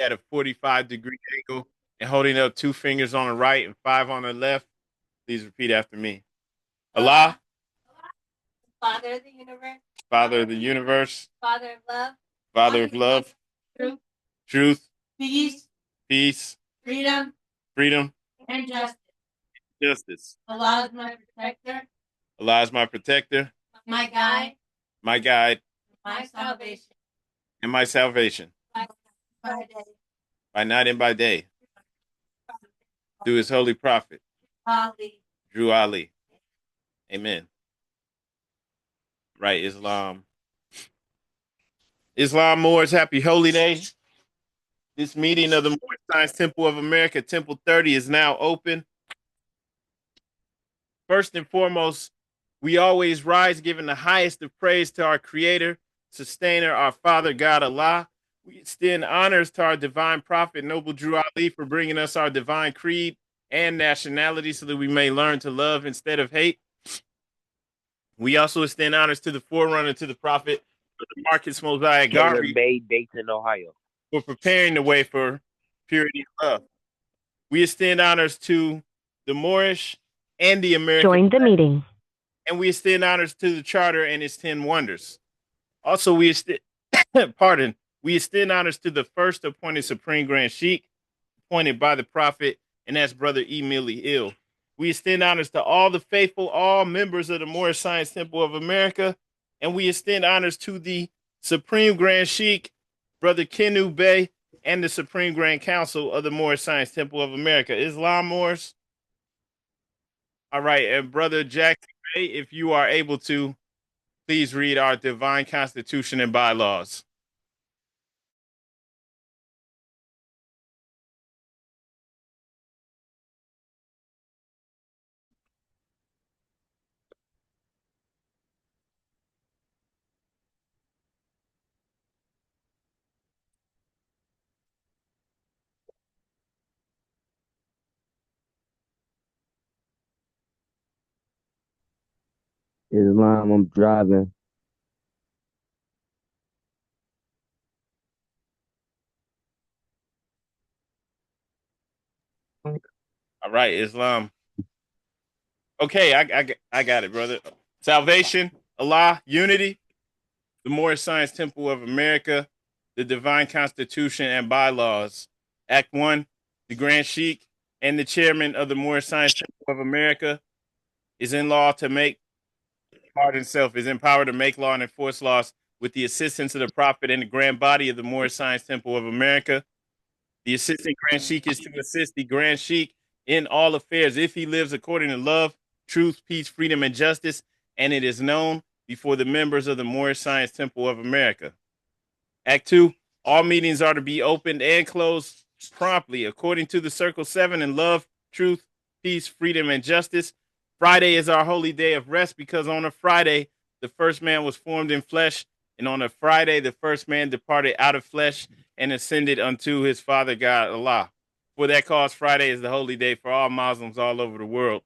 at a 45-degree angle and holding up 2 fingers on the right and 5 on the left. Please repeat after me. Allah, Father of the universe, Father of the universe, Father of love, Father of love, truth, truth, peace, peace, freedom, freedom, and justice. justice. Allah is my protector, Allah is my protector, my guide, my guide, my salvation, and my salvation, by day, by night and by day, through his holy prophet, Ali. Drew Ali. Amen. Right, Islam. Islam Moors, happy holy day. This meeting of the Moorish Science Temple of America, Temple 30, is now open. First and foremost, we always rise giving the highest of praise to our Creator, Sustainer, our Father, God Allah. We extend honors to our divine prophet, Noble Drew Ali, for bringing us our divine creed and nationality so that we may learn to love instead of hate. We also extend honors to the forerunner to the prophet, Marcus Mosiah Garvey, Bay, Dayton, Ohio, for preparing the way for purity and love. We extend honors to the Moorish and the American. Join the meeting. And we extend honors to the Charter and its 10 wonders. Also, we extend, we extend honors to the first appointed Supreme Grand Sheikh, appointed by the Prophet, and that's Brother Emily Hill. We extend honors to all the faithful, all members of the Moorish Science Temple of America, and we extend honors to the Supreme Grand Sheikh, Brother Kenu Bey, and the Supreme Grand Council of the Moorish Science Temple of America. Islam Moors. All right, and Brother Jackson Bey, if you are able to, please read our divine constitution and bylaws. Islam. I'm driving. All right, Islam. Okay, I got it, brother. Salvation, Allah, unity, the Moorish Science Temple of America, the divine constitution and bylaws. Act 1, the Grand Sheikh and the chairman of the Moorish Science Temple of America is in law to make part himself, is empowered to make law and enforce laws with the assistance of the Prophet and the grand body of the Moorish Science Temple of America. The assistant Grand Sheikh is to assist the Grand Sheikh in all affairs if he lives according to love, truth, peace, freedom, and justice, and it is known before the members of the Moorish Science Temple of America. Act 2, all meetings are to be opened and closed promptly according to the Circle 7 in love, truth, peace, freedom, and justice. Friday is our holy day of rest because on a Friday, the first man was formed in flesh, and on a Friday, the first man departed out of flesh and ascended unto his Father God, Allah. For that cause, Friday is the holy day for all Muslims all over the world.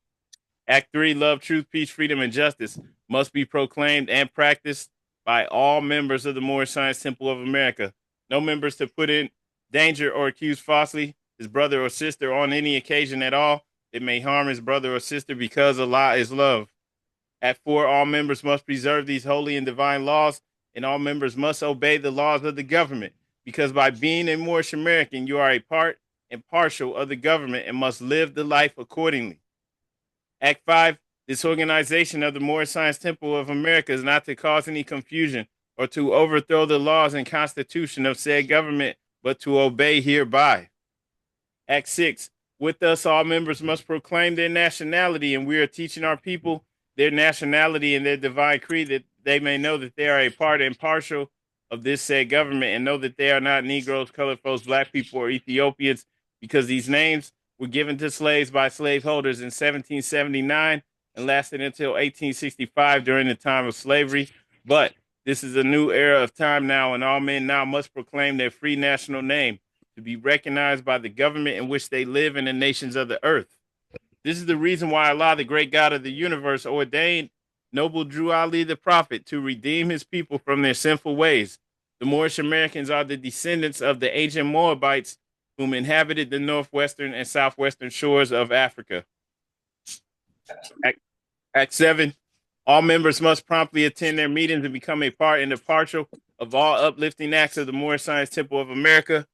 Act 3, love, truth, peace, freedom, and justice must be proclaimed and practiced by all members of the Moorish Science Temple of America. No members to put in danger or accuse falsely his brother or sister on any occasion at all that may harm his brother or sister because Allah is love. Act 4, all members must preserve these holy and divine laws, and all members must obey the laws of the government, because by being a Moorish American, you are a part and partial of the government and must live the life accordingly. Act 5, this organization of the Moorish Science Temple of America is not to cause any confusion or to overthrow the laws and constitution of said government, but to obey hereby. Act 6, with us, all members must proclaim their nationality, and we are teaching our people their nationality and their divine creed that they may know that they are a part and partial of this said government and know that they are not Negroes, colored folks, black people, or Ethiopians, because these names were given to slaves by slaveholders in 1779 and lasted until 1865 during the time of slavery. But this is a new era of time now, and all men now must proclaim their free national name to be recognized by the government in which they live in the nations of the earth. This is the reason why Allah, the great God of the universe, ordained Noble Drew Ali the Prophet to redeem his people from their sinful ways. The Moorish Americans are the descendants of the ancient Moabites whom inhabited the northwestern and southwestern shores of Africa. Act 7. All members must promptly attend their meetings and become a part and impartial of all uplifting acts of the Moorish Science Temple of America.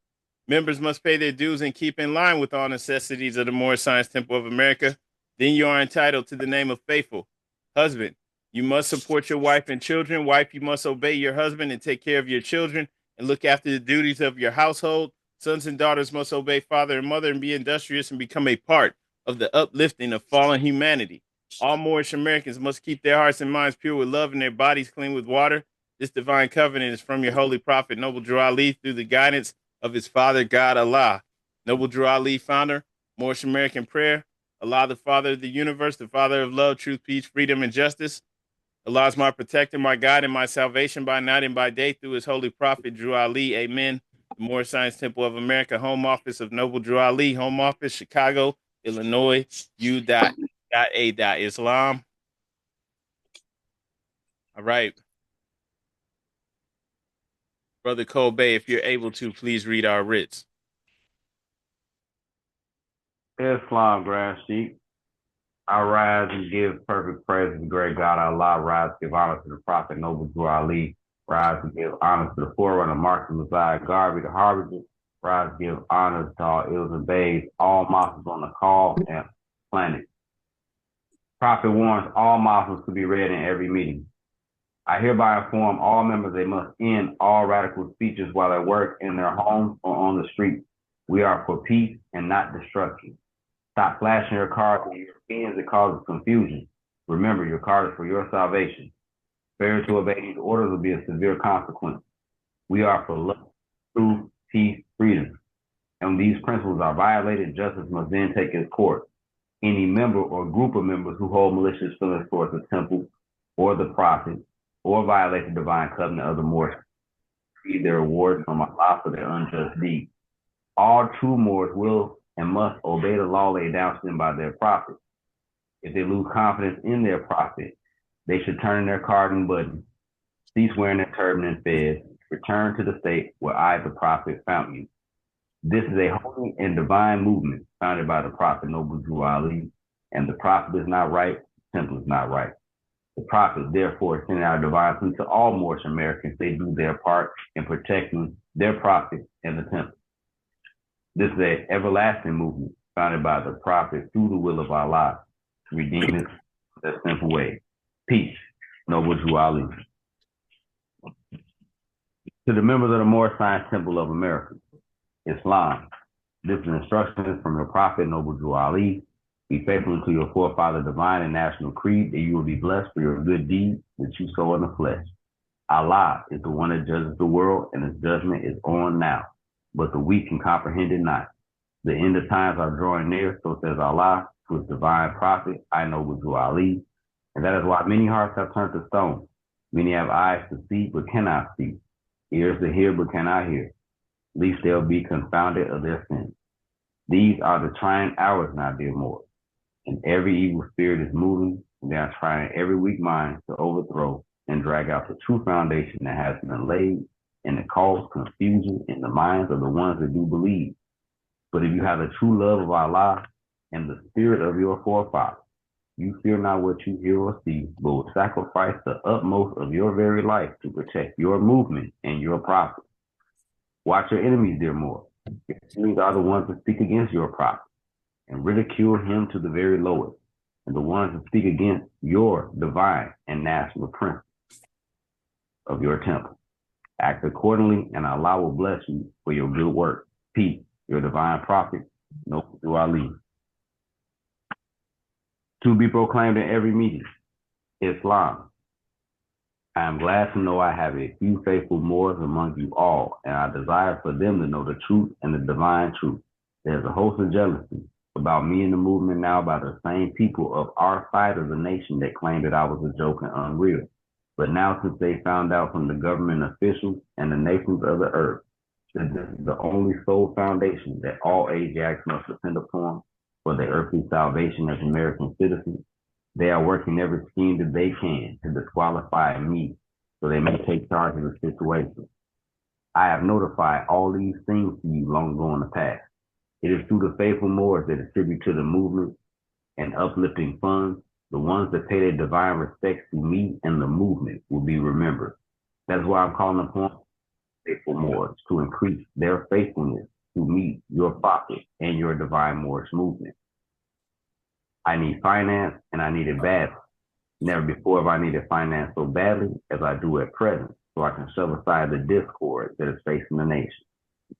Members must pay their dues and keep in line with all necessities of the Moorish Science Temple of America. Then you are entitled to the name of faithful. Husband, you must support your wife and children. Wife, you must obey your husband and take care of your children and look after the duties of your household. Sons and daughters must obey father and mother and be industrious and become a part of the uplifting of fallen humanity. All Moorish Americans must keep their hearts and minds pure with love and their bodies clean with water. This divine covenant is from your holy prophet, Noble Drew Ali, through the guidance of his father, God Allah. Noble Drew Ali, founder, Moorish American prayer. Allah, the Father of the universe, the Father of love, truth, peace, freedom, and justice. Allah is my protector, my guide, and my salvation by night and by day through his holy prophet, Drew Ali. Amen. The Moorish Science Temple of America, home office of Noble Drew Ali, home office, Chicago, Illinois, U.A. Islam. All right. Brother Kobe, if you're able to, please read our writs. Islam, Grand Sheik. I rise and give perfect praise to the great God Allah. Rise to give honor to the Prophet Noble Drew Ali. Rise to give honor to the forerunner, Mark the Messiah, Garvey, the Harbinger. Rise to give honor to all ills and babes, all Muslims on the call and planet. Prophet warns all Muslims to be read in every meeting. I hereby inform all members they must end all radical speeches while at work, in their homes, or on the street. We are for peace and not destruction. Stop flashing your cards with Europeans. It causes confusion. Remember, your card is for your salvation. Failure to obey these orders will be a severe consequence. We are for love, truth, peace, freedom. And when these principles are violated, justice must then take its course. Any member or group of members who hold malicious feelings towards the temple or the prophet or violate the divine covenant of the Moors receive their rewards from Allah for their unjust deeds. All true Moors will and must obey the law laid down to them by their prophet. If they lose confidence in their prophet, they should turn their carding button, cease wearing their turban and fez, return to the state where I, the prophet, found you. This is a holy and divine movement founded by the prophet Noble Drew Ali, and the prophet is not right, the temple is not right. The prophet, therefore, is sending out divine truth to all Moorish Americans. They do their part in protecting their prophet and the temple. This is an everlasting movement founded by the prophet through the will of Allah to redeem it that simple way. Peace, Noble Drew Ali. To the members of the Moorish Science Temple of America, Islam. This is an instruction from your prophet, Noble Drew Ali. Be faithful to your forefather, divine and national creed, that you will be blessed for your good deeds that you sow in the flesh. Allah is the one that judges the world, and his judgment is on now. But the weak can comprehend it not. The end of times are drawing near, so says Allah to his divine prophet, I Noble Drew Ali. And that is why many hearts have turned to stone. Many have eyes to see, but cannot see. Ears to hear, but cannot hear. Least they'll be confounded of their sins. These are the trying hours now, dear Moors. And every evil spirit is moving, and they are trying every weak mind to overthrow and drag out the true foundation that has been laid, and it causes confusion in the minds of the ones that do believe. But if you have the true love of Allah and the spirit of your forefathers, you fear not what you hear or see, but will sacrifice the utmost of your very life to protect your movement and your prophet. Watch your enemies, dear Moors. Your enemies are the ones that speak against your prophet and ridicule him to the very lowest, and the ones that speak against your divine and national principles of your temple. Act accordingly, and Allah will bless you for your good work. Peace, your divine prophet, Noble Drew Ali. To be proclaimed in every meeting, Islam. I am glad to know I have a few faithful Moors among you all, and I desire for them to know the truth and the divine truth. There's a host of jealousy about me and the movement now by the same people of our side of the nation that claimed that I was a joke and unreal. But now, since they found out from the government officials and the nations of the earth that this is the only sole foundation that all Asiatics must depend upon for their earthly salvation as American citizens, they are working every scheme that they can to disqualify me so they may take charge of the situation. I have notified all these things to you long ago in the past. It is through the faithful Moors that distribute to the movement and uplifting funds. The ones that pay their divine respects to me and the movement will be remembered. That's why I'm calling upon faithful Moors to increase their faithfulness to me, your prophet, and your divine Moorish movement. I need finance, and I need it badly. Never before have I needed finance so badly as I do at present, so I can shove aside the discord that is facing the nation.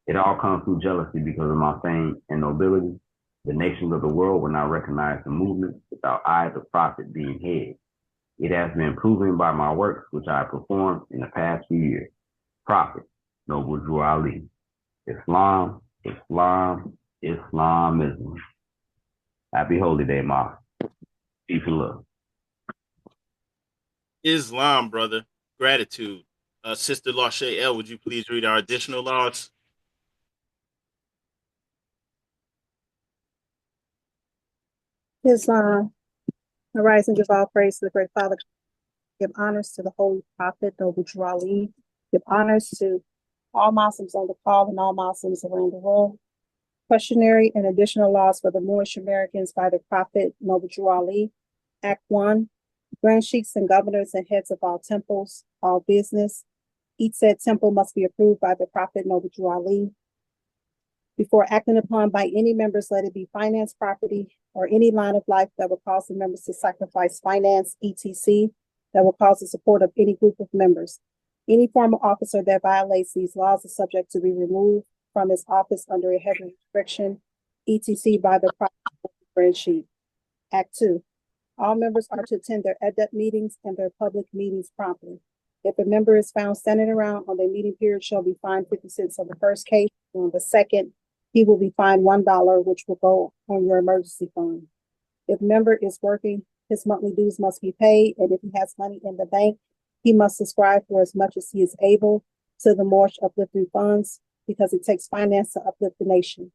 It all comes through jealousy because of my fame and nobility. The nations of the world will not recognize the movement without I, the prophet, being head. It has been proven by my works which I have performed in the past few years. Prophet, Noble Drew Ali. Islam, Islam, Islamism. Happy Holy Day, Ma. Peace and love. Islam, brother. Gratitude. Sister Lachey L, would you please read our additional laws? Islam, arise and give all praise to the great Father. Give honors to the Holy Prophet, Noble Drew Ali. Give honors to all Muslims on the call and all Muslims around the world. Questionary and additional laws for the Moorish Americans by the Prophet, Noble Drew Ali. Act 1. Grand sheikhs and governors and heads of all temples, all business. Each said temple must be approved by the Prophet, Noble Drew Ali. Before acting upon by any members, let it be finance, property, or any line of life that will cause the members to sacrifice finance, etc., that will cause the support of any group of members. Any former officer that violates these laws is subject to be removed from his office under a heavy restriction, etc., by the Grand Sheikh. Act 2. All members are to attend their adept meetings and their public meetings promptly. If a member is found standing around on their meeting period, shall be fined 50 cents on the first case. On the second, he will be fined $1, which will go on your emergency fund. If member is working, his monthly dues must be paid, and if he has money in the bank, he must subscribe for as much as he is able to the Moorish uplifting funds, because it takes finance to uplift the nation.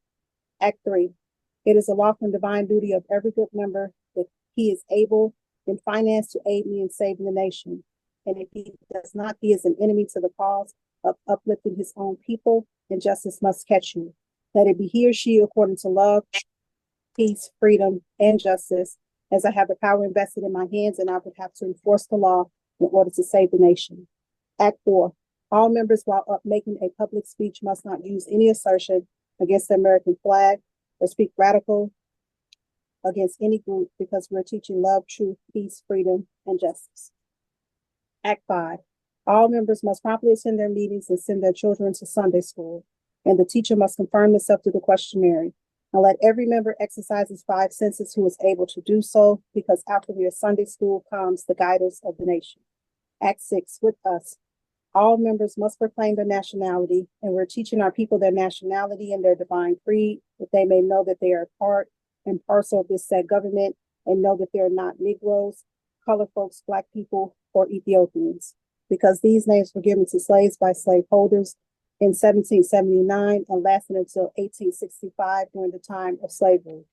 Act 3. It is a lawful and divine duty of every good member, if he is able in finance, to aid me in saving the nation. And if he does not, he is an enemy to the cause of uplifting his own people, and justice must catch you. Let it be he or she according to love, peace, freedom, and justice, as I have the power invested in my hands, and I would have to enforce the law in order to save the nation. Act 4. All members, while up making a public speech, must not use any assertion against the American flag or speak radical against any group, because we're teaching love, truth, peace, freedom, and justice. Act 5. All members must promptly attend their meetings and send their children to Sunday school, and the teacher must confirm himself to the questionnaire. Now let every member exercise his 5 senses who is able to do so, because after your Sunday school comes the guidance of the nation. Act 6. With us, all members must proclaim their nationality, and we're teaching our people their nationality and their divine creed, that they may know that they are part and parcel of this said government, and know that they're not Negroes, colored folks, Black people, or Ethiopians, because these names were given to slaves by slaveholders in 1779 and lasted until 1865 during the time of slavery.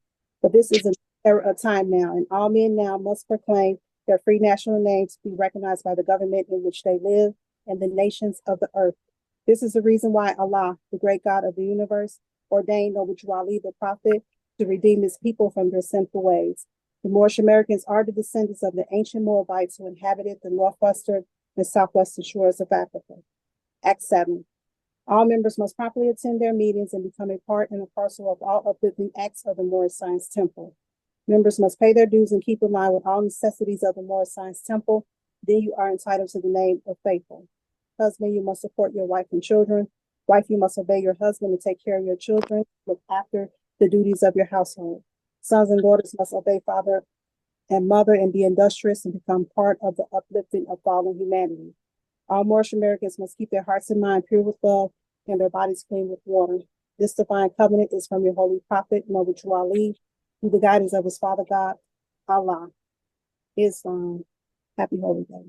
But this is an era of time now, and all men now must proclaim their free national names to be recognized by the government in which they live and the nations of the earth. This is the reason why Allah, the great God of the universe, ordained Noble Drew Ali, the prophet, to redeem his people from their sinful ways. The Moorish Americans are the descendants of the ancient Moabites who inhabited the northwestern and southwestern shores of Africa. Act 7. All members must properly attend their meetings and become a part and a parcel of all uplifting acts of the Moorish Science Temple. Members must pay their dues and keep in line with all necessities of the Moorish Science Temple. Then you are entitled to the name of faithful. Husband, you must support your wife and children. Wife, you must obey your husband and take care of your children. Look after the duties of your household. Sons and daughters must obey father and mother and be industrious and become part of the uplifting of fallen humanity. All Moorish Americans must keep their hearts and mind pure with love and their bodies clean with water. This divine covenant is from your holy prophet, Noble Drew Ali, through the guidance of his Father God, Allah. Islam. Happy Holy Day.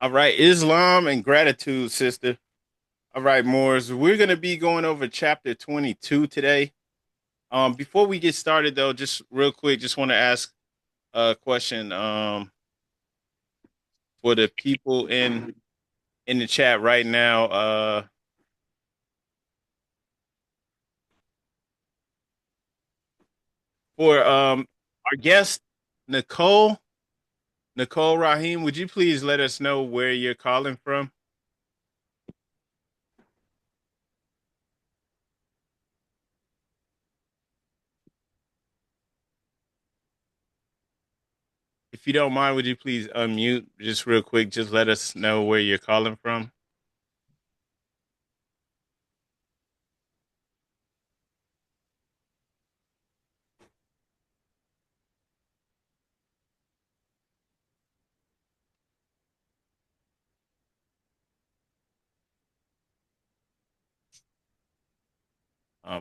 All right, Islam and gratitude, sister. All right, Moors, we're going to be going over chapter 22 today. Before we get started, though, just real quick, just want to ask a question for the people in in the chat right now. For our guest, Nicole Rahim, would you please let us know where you're calling from? If you don't mind, would you please unmute just real quick? Just let us know where you're calling from.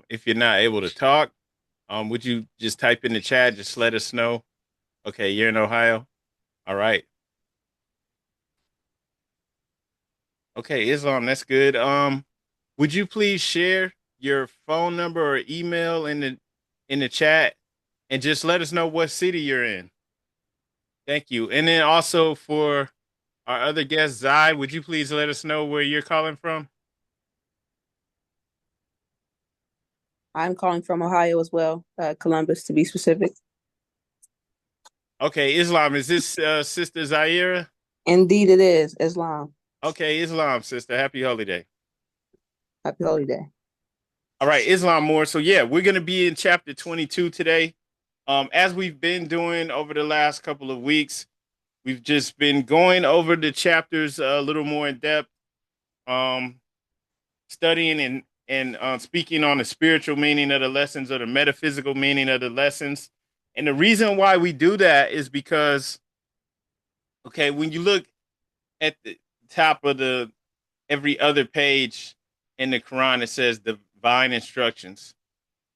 If you're not able to talk, would you just type in the chat? Just let us know. Okay, you're in Ohio. All right. Okay, Islam, that's good. Would you please share your phone number or email in the chat and just let us know what city you're in? Thank you. And then also for our other guest, Zai, would you please let us know where you're calling from? I'm calling from Ohio as well, Columbus to be specific. Okay, Islam, is this Sister Zaira? Indeed, it is Islam. Okay, Islam, sister. Happy holiday. Happy holiday. All right, Islam more. So yeah, we're gonna be in chapter 22 today. As we've been doing over the last couple of weeks, we've just been going over the chapters a little more in depth, studying and speaking on the spiritual meaning of the lessons or the metaphysical meaning of the lessons. And the reason why we do that is because, okay, when you look at the top of the every other page in the Quran, it says divine instructions,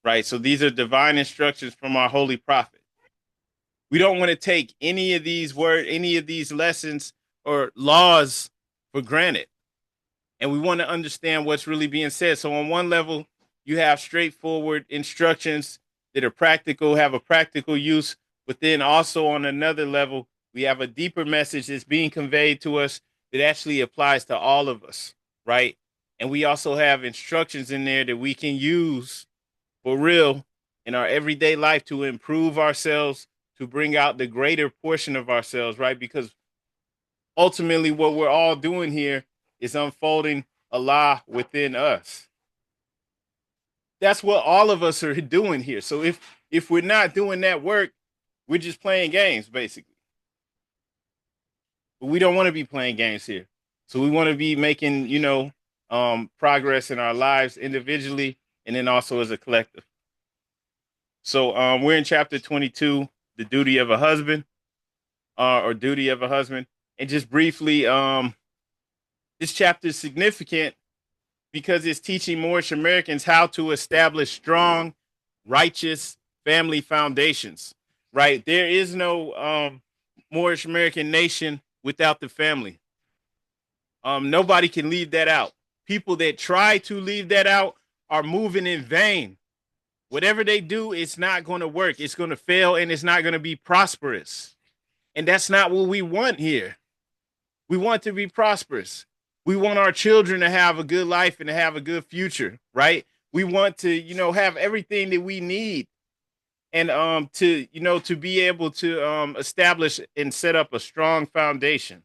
right? So these are divine instructions from our holy prophet. We don't want to take any of these lessons or laws for granted. And we want to understand what's really being said. So on one level, you have straightforward instructions that are practical, have a practical use. But then also on another level, we have a deeper message that's being conveyed to us that actually applies to all of us, right? And we also have instructions in there that we can use for real in our everyday life to improve ourselves, to bring out the greater portion of ourselves, right? Because ultimately, what we're all doing here is unfolding Allah within us. That's what all of us are doing here. So if we're not doing that work, we're just playing games, basically. But we don't want to be playing games here. So we want to be making, progress in our lives individually and then also as a collective. So we're in chapter 22, the duty of a husband, or duty of a husband. And just briefly, this chapter is significant because it's teaching Moorish Americans how to establish strong, righteous family foundations, right? There is no Moorish American nation without the family. Nobody can leave that out. People that try to leave that out are moving in vain. Whatever they do, it's not going to work. It's going to fail and it's not going to be prosperous. And that's not what we want here. We want to be prosperous. We want our children to have a good life and to have a good future, right? We want to, have everything that we need and to be able to establish and set up a strong foundation.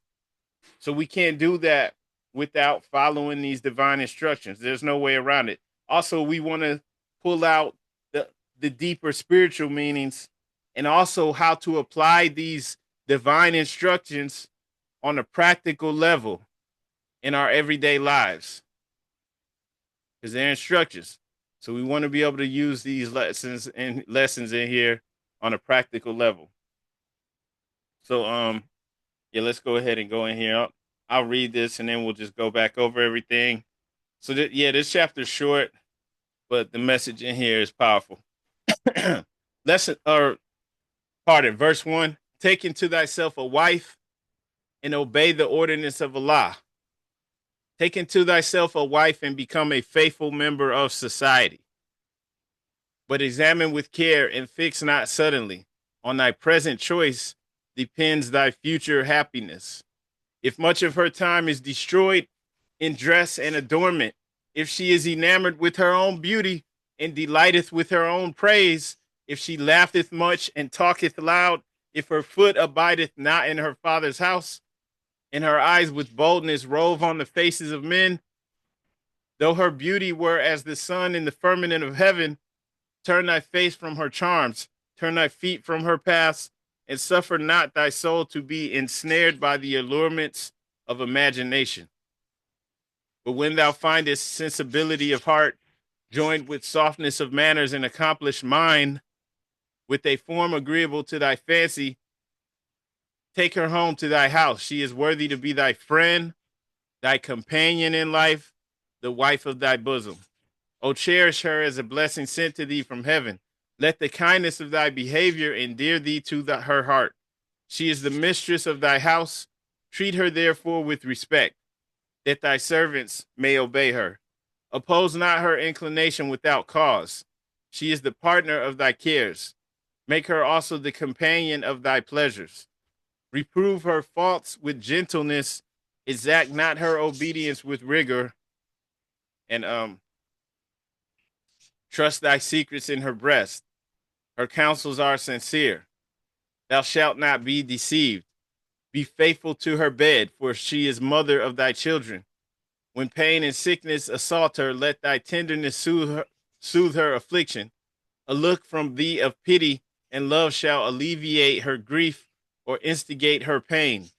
So we can't do that without following these divine instructions. There's no way around it. Also, we want to pull out the deeper spiritual meanings and also how to apply these divine instructions on a practical level in our everyday lives, because they're instructions. So we want to be able to use these lessons in here on a practical level. So yeah, let's go ahead and go in here. I'll read this and then we'll just go back over everything. So this chapter is short, but the message in here is powerful. Verse 1: Take unto thyself a wife and obey the ordinance of Allah. Take unto thyself a wife and become a faithful member of society. But examine with care and fix not suddenly. On thy present choice depends thy future happiness. If much of her time is destroyed in dress and adornment, if she is enamored with her own beauty and delighteth with her own praise, if she laugheth much and talketh loud, if her foot abideth not in her father's house, and her eyes with boldness rove on the faces of men, though her beauty were as the sun in the firmament of heaven, turn thy face from her charms, turn thy feet from her paths, and suffer not thy soul to be ensnared by the allurements of imagination. But when thou findest sensibility of heart, joined with softness of manners and accomplished mind, with a form agreeable to thy fancy, take her home to thy house. She is worthy to be thy friend, thy companion in life, the wife of thy bosom. O cherish her as a blessing sent to thee from heaven. Let the kindness of thy behavior endear thee to her heart. She is the mistress of thy house. Treat her therefore with respect, that thy servants may obey her. Oppose not her inclination without cause. She is the partner of thy cares. Make her also the companion of thy pleasures. Reprove her faults with gentleness. Exact not her obedience with rigor. And trust thy secrets in her breast. Her counsels are sincere. Thou shalt not be deceived. Be faithful to her bed, for she is mother of thy children. When pain and sickness assault her, let thy tenderness soothe her affliction. A look from thee of pity and love shall alleviate her grief or instigate her pain,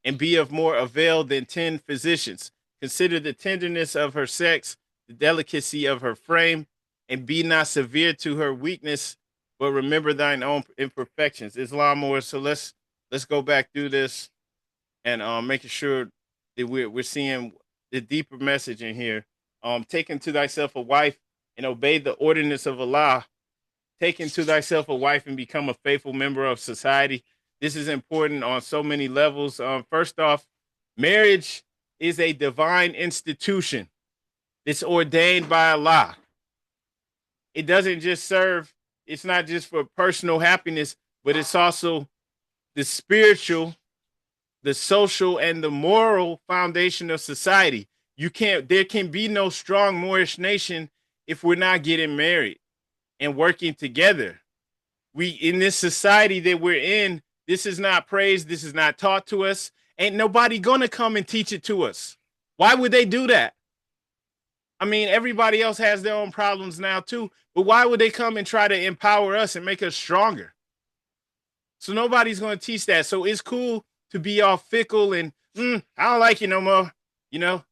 and be of more avail than 10 physicians. Consider the tenderness of her sex, the delicacy of her frame, and be not severe to her weakness, but remember thine own imperfections. Islam, or so let's go back through this and making sure that we're seeing the deeper message in here. Take unto thyself a wife and obey the ordinance of Allah. Take unto thyself a wife and become a faithful member of society. This is important on so many levels. First off, marriage is a divine institution. It's ordained by Allah. It doesn't just serve, it's not just for personal happiness, but it's also the spiritual, the social, and the moral foundation of society. There can be no strong Moorish nation if we're not getting married and working together. In this society that we're in, this is not praised. This is not taught to us. Ain't nobody gonna come and teach it to us. Why would they do that? I mean, everybody else has their own problems now too, but why would they come and try to empower us and make us stronger? So nobody's gonna teach that. So it's cool to be all fickle and I don't like you no more. You know,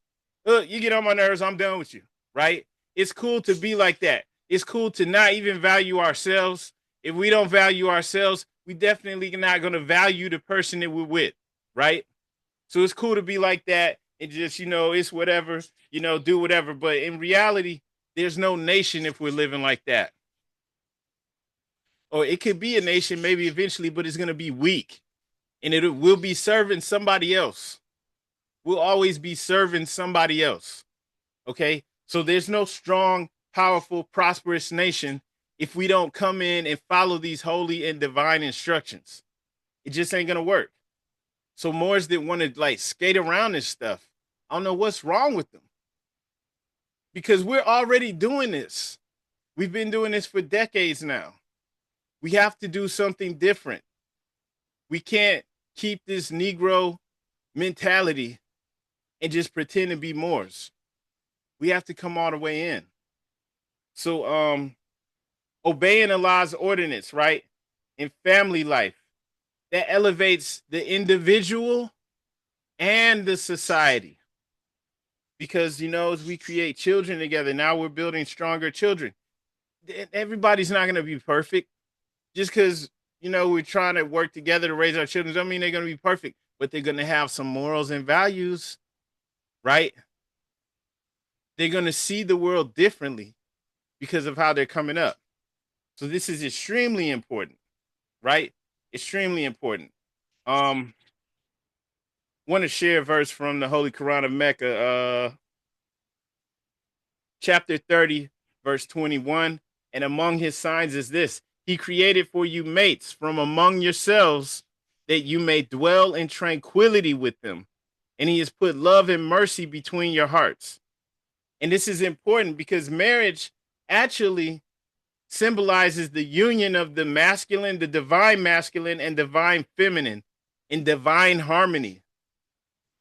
you get on my nerves, I'm done with you, right? It's cool to be like that. It's cool to not even value ourselves. If we don't value ourselves, we definitely not going to value the person that we're with, right? So it's cool to be like that and just, it's whatever, do whatever. But in reality, there's no nation if we're living like that. Or it could be a nation maybe eventually, but it's going to be weak. And it will be serving somebody else. We'll always be serving somebody else, okay? So there's no strong, powerful, prosperous nation if we don't come in and follow these holy and divine instructions. It just ain't gonna work. So Moors that want to skate around this stuff, I don't know what's wrong with them. Because we're already doing this. We've been doing this for decades now. We have to do something different. We can't keep this Negro mentality and just pretend to be Moors. We have to come all the way in. So obeying Allah's ordinance, right? In family life, that elevates the individual and the society. Because, as we create children together, now we're building stronger children. Everybody's not going to be perfect. Just because, we're trying to work together to raise our children doesn't mean they're going to be perfect, but they're going to have some morals and values, right? They're going to see the world differently because of how they're coming up. So this is extremely important, right? Extremely important. Want to share a verse from the Holy Koran of Mecca, chapter 30, verse 21. And among his signs is this: he created for you mates from among yourselves, that you may dwell in tranquility with them. and he has put love and mercy between your hearts. And this is important because marriage actually symbolizes the union of the masculine, the divine masculine, and divine feminine in divine harmony.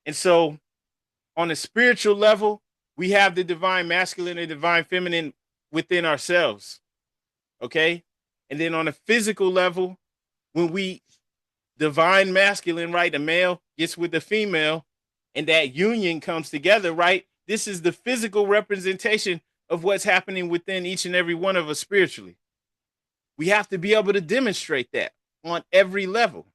And so, on a spiritual level, we have the divine masculine and divine feminine within ourselves. Okay. And then on a physical level, when we divine masculine, right, the male gets with the female and that union comes together, right? This is the physical representation of what's happening within each and every one of us spiritually. We have to be able to demonstrate that on every level.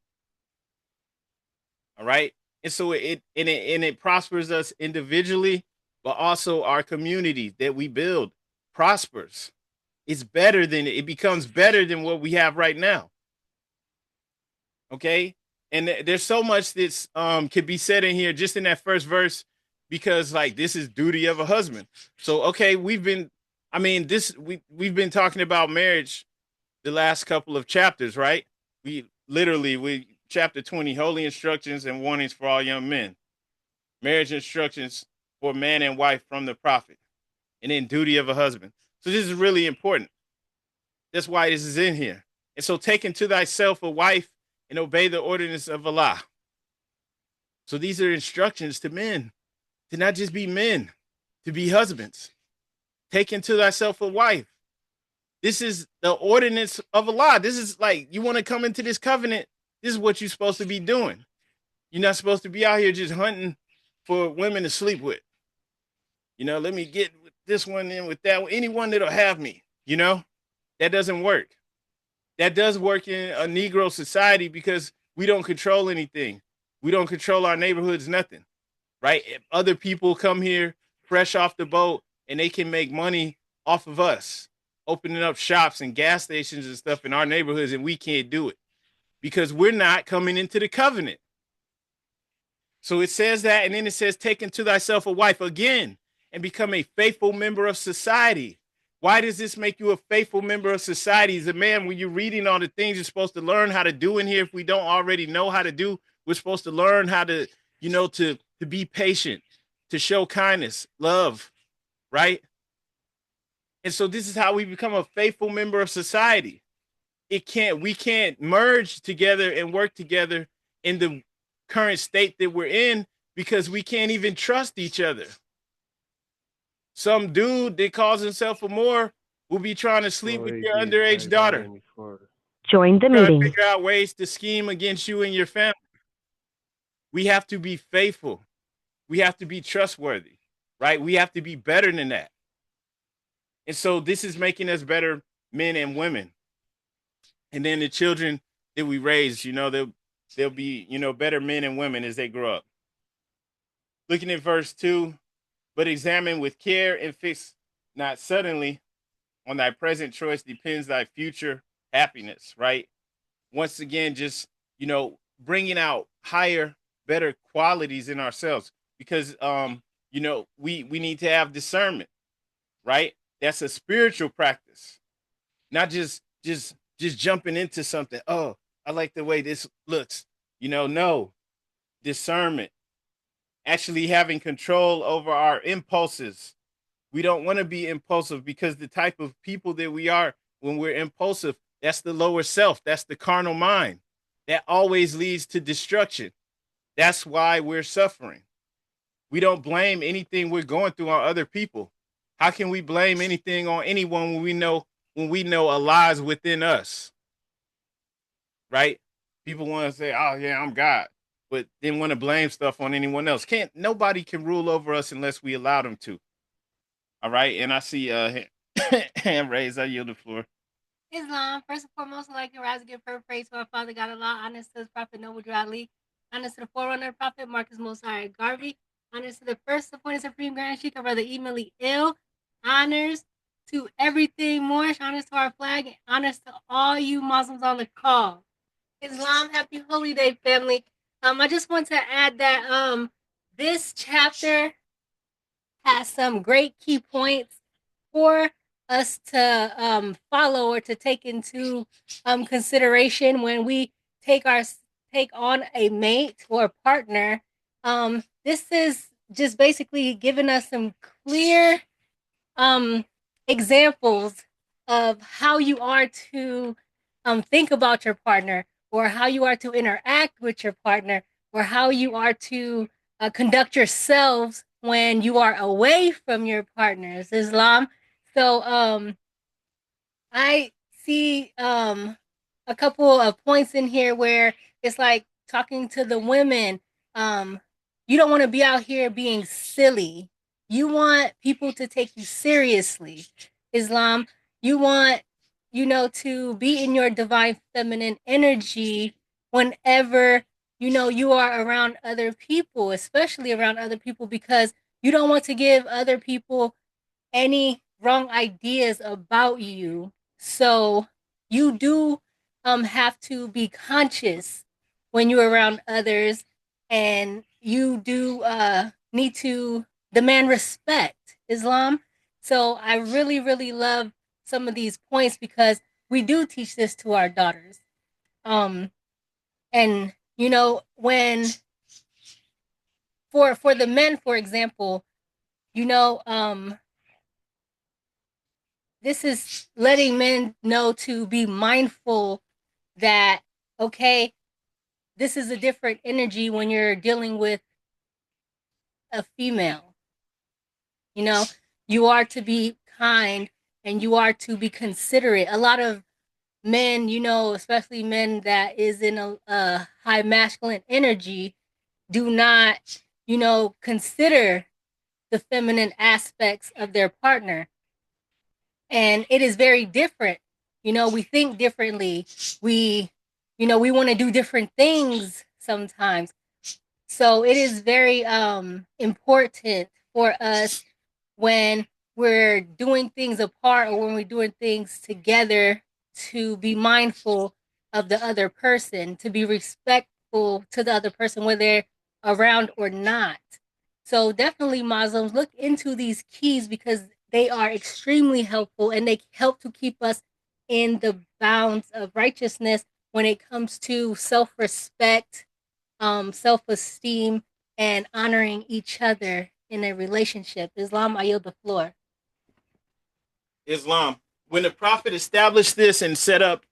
All right. And so it prospers us individually, but also our community that we build prospers. It becomes better than what we have right now. Okay. And there's so much that's could be said in here just in that first verse, because like this is duty of a husband. So okay, we've been talking about marriage the last couple of chapters, right? We chapter 20, holy instructions and warnings for all young men, marriage instructions for man and wife from the prophet, and then duty of a husband. So this is really important. That's why this is in here. And so take unto thyself a wife and obey the ordinance of Allah. So these are instructions to men, to not just be men, to be husbands. Take unto thyself a wife. This is the ordinance of Allah. This is like, you want to come into this covenant, this is what you're supposed to be doing. You're not supposed to be out here just hunting for women to sleep with. Let me get with this one in with that one. Anyone that'll have me, that doesn't work. That does work in a Negro society because we don't control anything. We don't control our neighborhoods, nothing, right? If other people come here fresh off the boat and they can make money off of us, opening up shops and gas stations and stuff in our neighborhoods, and we can't do it because we're not coming into the covenant. So it says that, and then it says, take unto thyself a wife again and become a faithful member of society. Why does this make you a faithful member of society? As a man, when you're reading all the things you're supposed to learn how to do in here, if we don't already know how to do, we're supposed to learn how to, to be patient, to show kindness, love, right? And so this is how we become a faithful member of society. We can't merge together and work together in the current state that we're in because we can't even trust each other. Some dude that calls himself a Moor will be trying to sleep with your underage daughter. Join the Trying to meeting. figure out ways to scheme against you and your family. We have to be faithful. We have to be trustworthy, right? We have to be better than that. And so this is making us better men and women. And then the children that we raise, they'll be, better men and women as they grow up. Looking at verse 2, but examine with care and fix not suddenly on thy present choice depends thy future happiness, right? Once again, just, bringing out higher, better qualities in ourselves because, we need to have discernment, right? That's a spiritual practice, not just jumping into something. Oh, I like the way this looks, no, discernment, actually having control over our impulses. We don't want to be impulsive because the type of people that we are when we're impulsive, that's the lower self. That's the carnal mind. That always leads to destruction. That's why we're suffering. We don't blame anything we're going through on other people. How can we blame anything on anyone when we know Allah is within us? Right? People want to say, oh yeah, I'm God, but then want to blame stuff on anyone else. Nobody can rule over us unless we allow them to. All right. And I see hand raised. I yield the floor. Islam, first and foremost, I'd like to rise and give her praise to our Father God Allah, honors to his Prophet Noble Drew Ali, honors to the forerunner of Prophet Marcus Mosiah Garvey, honors to the first appointed Supreme Grand Sheikh, our brother Emily Ill, honors to everything Moorish, honors to our flag, and honors to all you Muslims on the call. Islam, happy holy day, family. I just want to add that this chapter has some great key points for us to follow or to take into consideration when we take on a mate or a partner This is just basically giving us some clear examples of how you are to think about your partner, or how you are to interact with your partner, or how you are to conduct yourselves when you are away from your partners. Islam. So I see a couple of points in here where it's like talking to the women. Um, you don't want to be out here being silly. You want people to take you seriously. Islam. You want, to be in your divine feminine energy whenever, you are around other people, especially around other people, because you don't want to give other people any wrong ideas about you. So you do have to be conscious when you're around others, and you do need to demand respect. Islam. So I really, really love some of these points because we do teach this to our daughters. Um, and when for the men, for example, you know, um, this is letting men know to be mindful that, okay, this is a different energy when you're dealing with a female. You are to be kind, and you are to be considerate. A lot of men, especially men that is in a high masculine energy, do not, consider the feminine aspects of their partner. And it is very different. We think differently. We want to do different things sometimes. So it is very important for us when we're doing things apart, or when we're doing things together, to be mindful of the other person, to be respectful to the other person, whether they're around or not. So definitely, Muslims, look into these keys because they are extremely helpful, and they help to keep us in the bounds of righteousness when it comes to self-respect, self-esteem, and honoring each other in a relationship. Islam, I yield the floor. Islam. When the Prophet established this and set up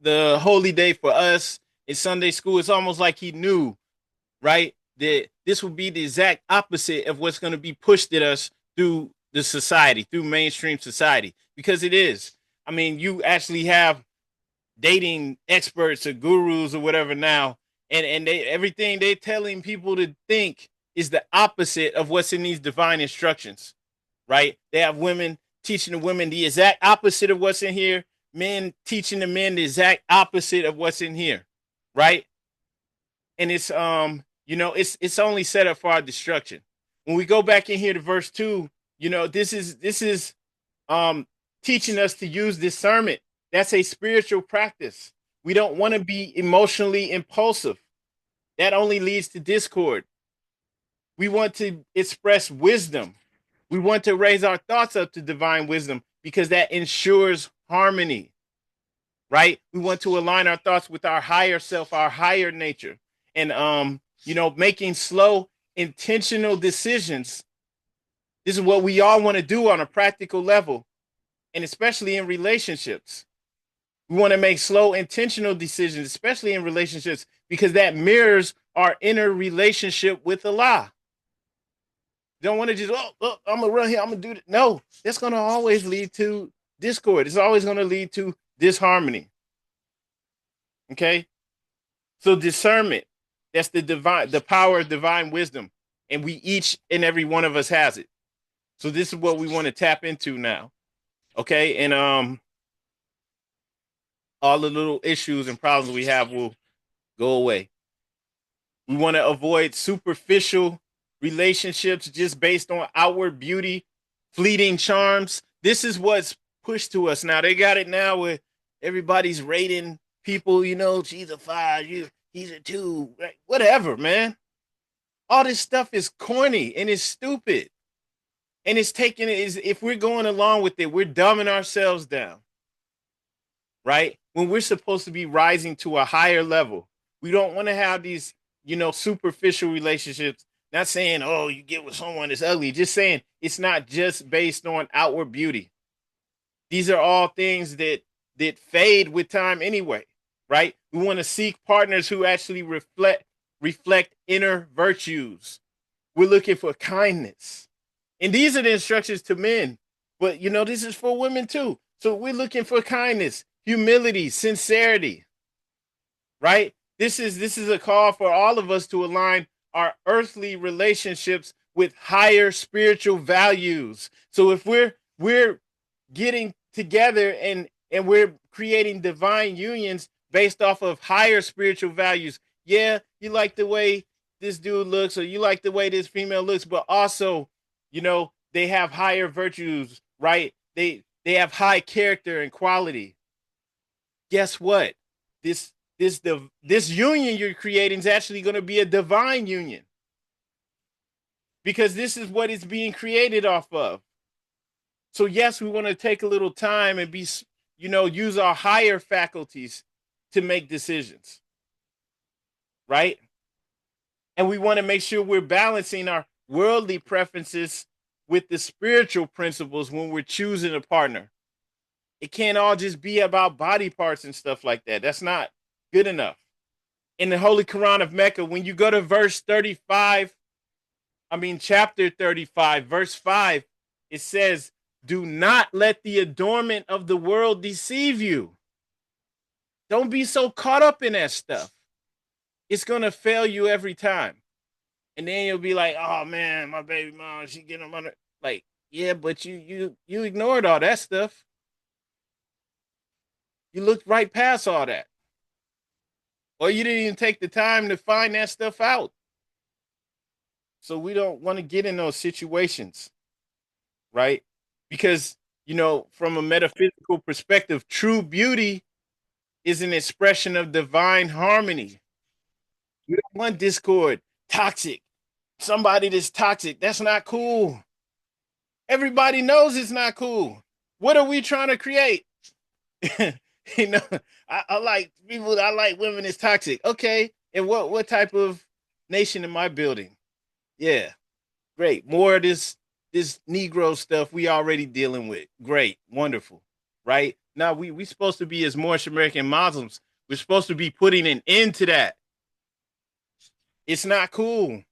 the holy day for us in Sunday school, it's almost like he knew, right, that this would be the exact opposite of what's going to be pushed at us through the society, through mainstream society, because it is. I mean, you actually have dating experts or gurus or whatever now, and they everything they're telling people to think is the opposite of what's in these divine instructions, right? They have women teaching the women the exact opposite of what's in here, men teaching the men the exact opposite of what's in here, right? And it's it's only set up for our destruction. When we go back in here to verse 2, this is um teaching us to use discernment. That's a spiritual practice. We don't want to be emotionally impulsive. That only leads to discord. We want to express wisdom. We want to raise our thoughts up to divine wisdom because that ensures harmony, right? We want to align our thoughts with our higher self, our higher nature. And making slow, intentional decisions. This is what we all want to do on a practical level, and especially in relationships. We want to make slow, intentional decisions, especially in relationships, because that mirrors our inner relationship with Allah. You don't want to just, I'm going to run here, I'm going to do it. No, that's going to always lead to discord. It's always going to lead to disharmony. Okay? So discernment, that's the power of divine wisdom. And we each and every one of us has it. So this is what we want to tap into now. Okay? And all the little issues and problems we have will go away. We want to avoid superficial relationships just based on outward beauty, fleeting charms. This is what's pushed to us now. They got it now where everybody's rating people, she's a 5, he's a 2, right? Whatever, man. All this stuff is corny and it's stupid. And it's taking it, if we're going along with it, we're dumbing ourselves down. Right? When we're supposed to be rising to a higher level. We don't want to have these, superficial relationships Not saying, oh, you get with someone that's ugly. Just saying it's not just based on outward beauty. These are all things that fade with time anyway, right? We want to seek partners who actually reflect inner virtues. We're looking for kindness. And these are the instructions to men. But this is for women too. So we're looking for kindness, humility, sincerity, right? This is a call for all of us to align our earthly relationships with higher spiritual values. So if we're getting together and we're creating divine unions based off of higher spiritual values. Yeah, you like the way this dude looks, or you like the way this female looks, but also, they have higher virtues, right? They have high character and quality. Guess what? This union you're creating is actually going to be a divine union, because this is what it's being created off of. So yes, we want to take a little time and use our higher faculties to make decisions, right? And we want to make sure we're balancing our worldly preferences with the spiritual principles when we're choosing a partner. It can't all just be about body parts and stuff like that. That's not good enough. In the Holy Koran of Mecca, when you go to chapter 35, verse 5, it says, do not let the adornment of the world deceive you. Don't be so caught up in that stuff. It's going to fail you every time. And then you'll be like, oh man, my baby mom, she getting them under. Like, yeah, but you ignored all that stuff. You looked right past all that. Or you didn't even take the time to find that stuff out. So we don't want to get in those situations, right? Because, from a metaphysical perspective, true beauty is an expression of divine harmony. You don't want discord, toxic. Somebody that's toxic. That's not cool. Everybody knows it's not cool. What are we trying to create? I like people. I like women that's toxic. Okay, and what type of nation am I building? Yeah, great. More of this Negro stuff we already dealing with. Great, wonderful, right? Now we supposed to be, as Moorish American Muslims, we're supposed to be putting an end to that. It's not cool.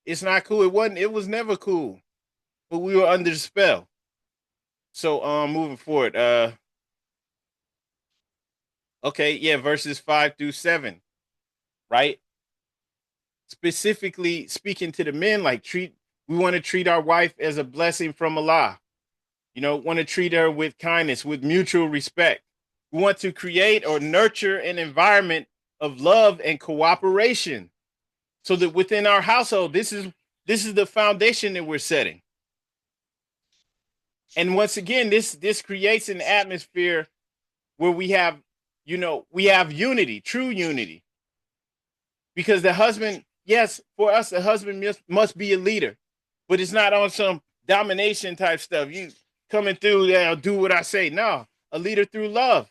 It's not cool. It was never cool. But we were under the spell. So moving forward, okay, yeah, verses 5-7, right? Specifically speaking to the men, like we want to treat our wife as a blessing from Allah. Want to treat her with kindness, with mutual respect. We want to create or nurture an environment of love and cooperation, so that within our household, this is the foundation that we're setting. And once again, this creates an atmosphere where we have unity, true unity. Because the husband, yes, for us, the husband must be a leader, but it's not on some domination type stuff. You coming through, do what I say. No, a leader through love.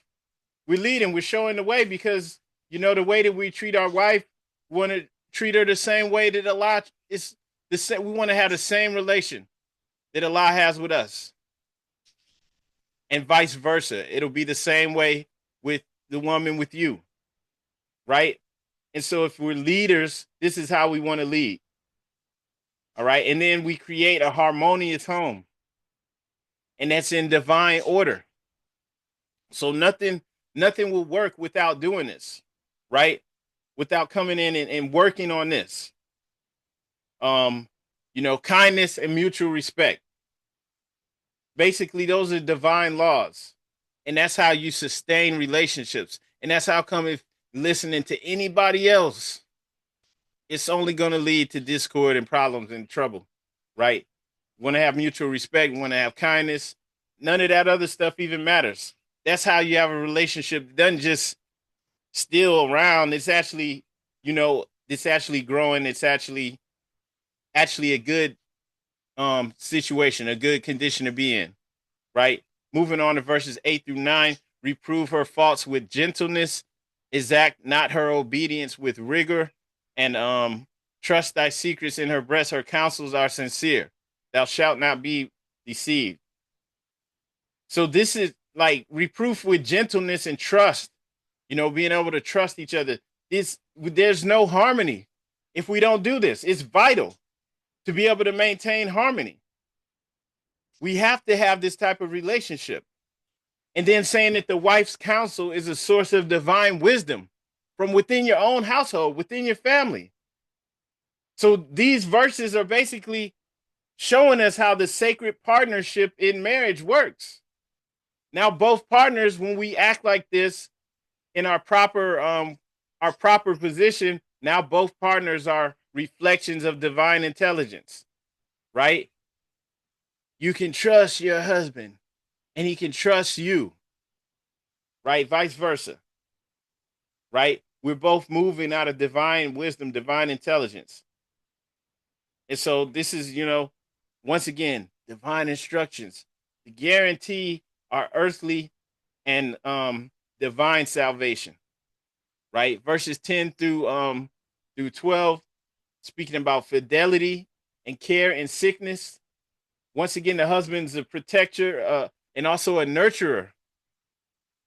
We're leading, we're showing the way, because the way that we treat our wife, we want to treat her the same way that Allah is the same. We want to have the same relation that Allah has with us, and vice versa. It'll be the same way with the woman with you, right? And so if we're leaders, this is how we want to lead. All right. And then we create a harmonious home, and that's in divine order. So nothing will work without doing this, right? Without coming in and working on this. Kindness and mutual respect. Basically, those are divine laws. And that's how you sustain relationships. And that's how come, if listening to anybody else, it's only going to lead to discord and problems and trouble, right? We want to have mutual respect. We want to have kindness. None of that other stuff even matters. That's how you have a relationship that doesn't just still around. It's actually, it's actually growing. It's actually a good situation, a good condition to be in, right? Moving on to verses 8-9, reprove her faults with gentleness, exact not her obedience with rigor, and trust thy secrets in her breast. Her counsels are sincere. Thou shalt not be deceived. So this is like reproof with gentleness and trust, being able to trust each other. There's no harmony if we don't do this. It's vital to be able to maintain harmony. We have to have this type of relationship. And then saying that the wife's counsel is a source of divine wisdom from within your own household, within your family. So these verses are basically showing us how the sacred partnership in marriage works. Now, both partners, when we act like this in our proper position, now both partners are reflections of divine intelligence, right? You can trust your husband and he can trust you, right? Vice versa, right? We're both moving out of divine wisdom, divine intelligence. And so this is, once again, divine instructions to guarantee our earthly and divine salvation, right? Verses 10 through 12, speaking about fidelity and care in sickness. Once again, the husband's a protector and also a nurturer.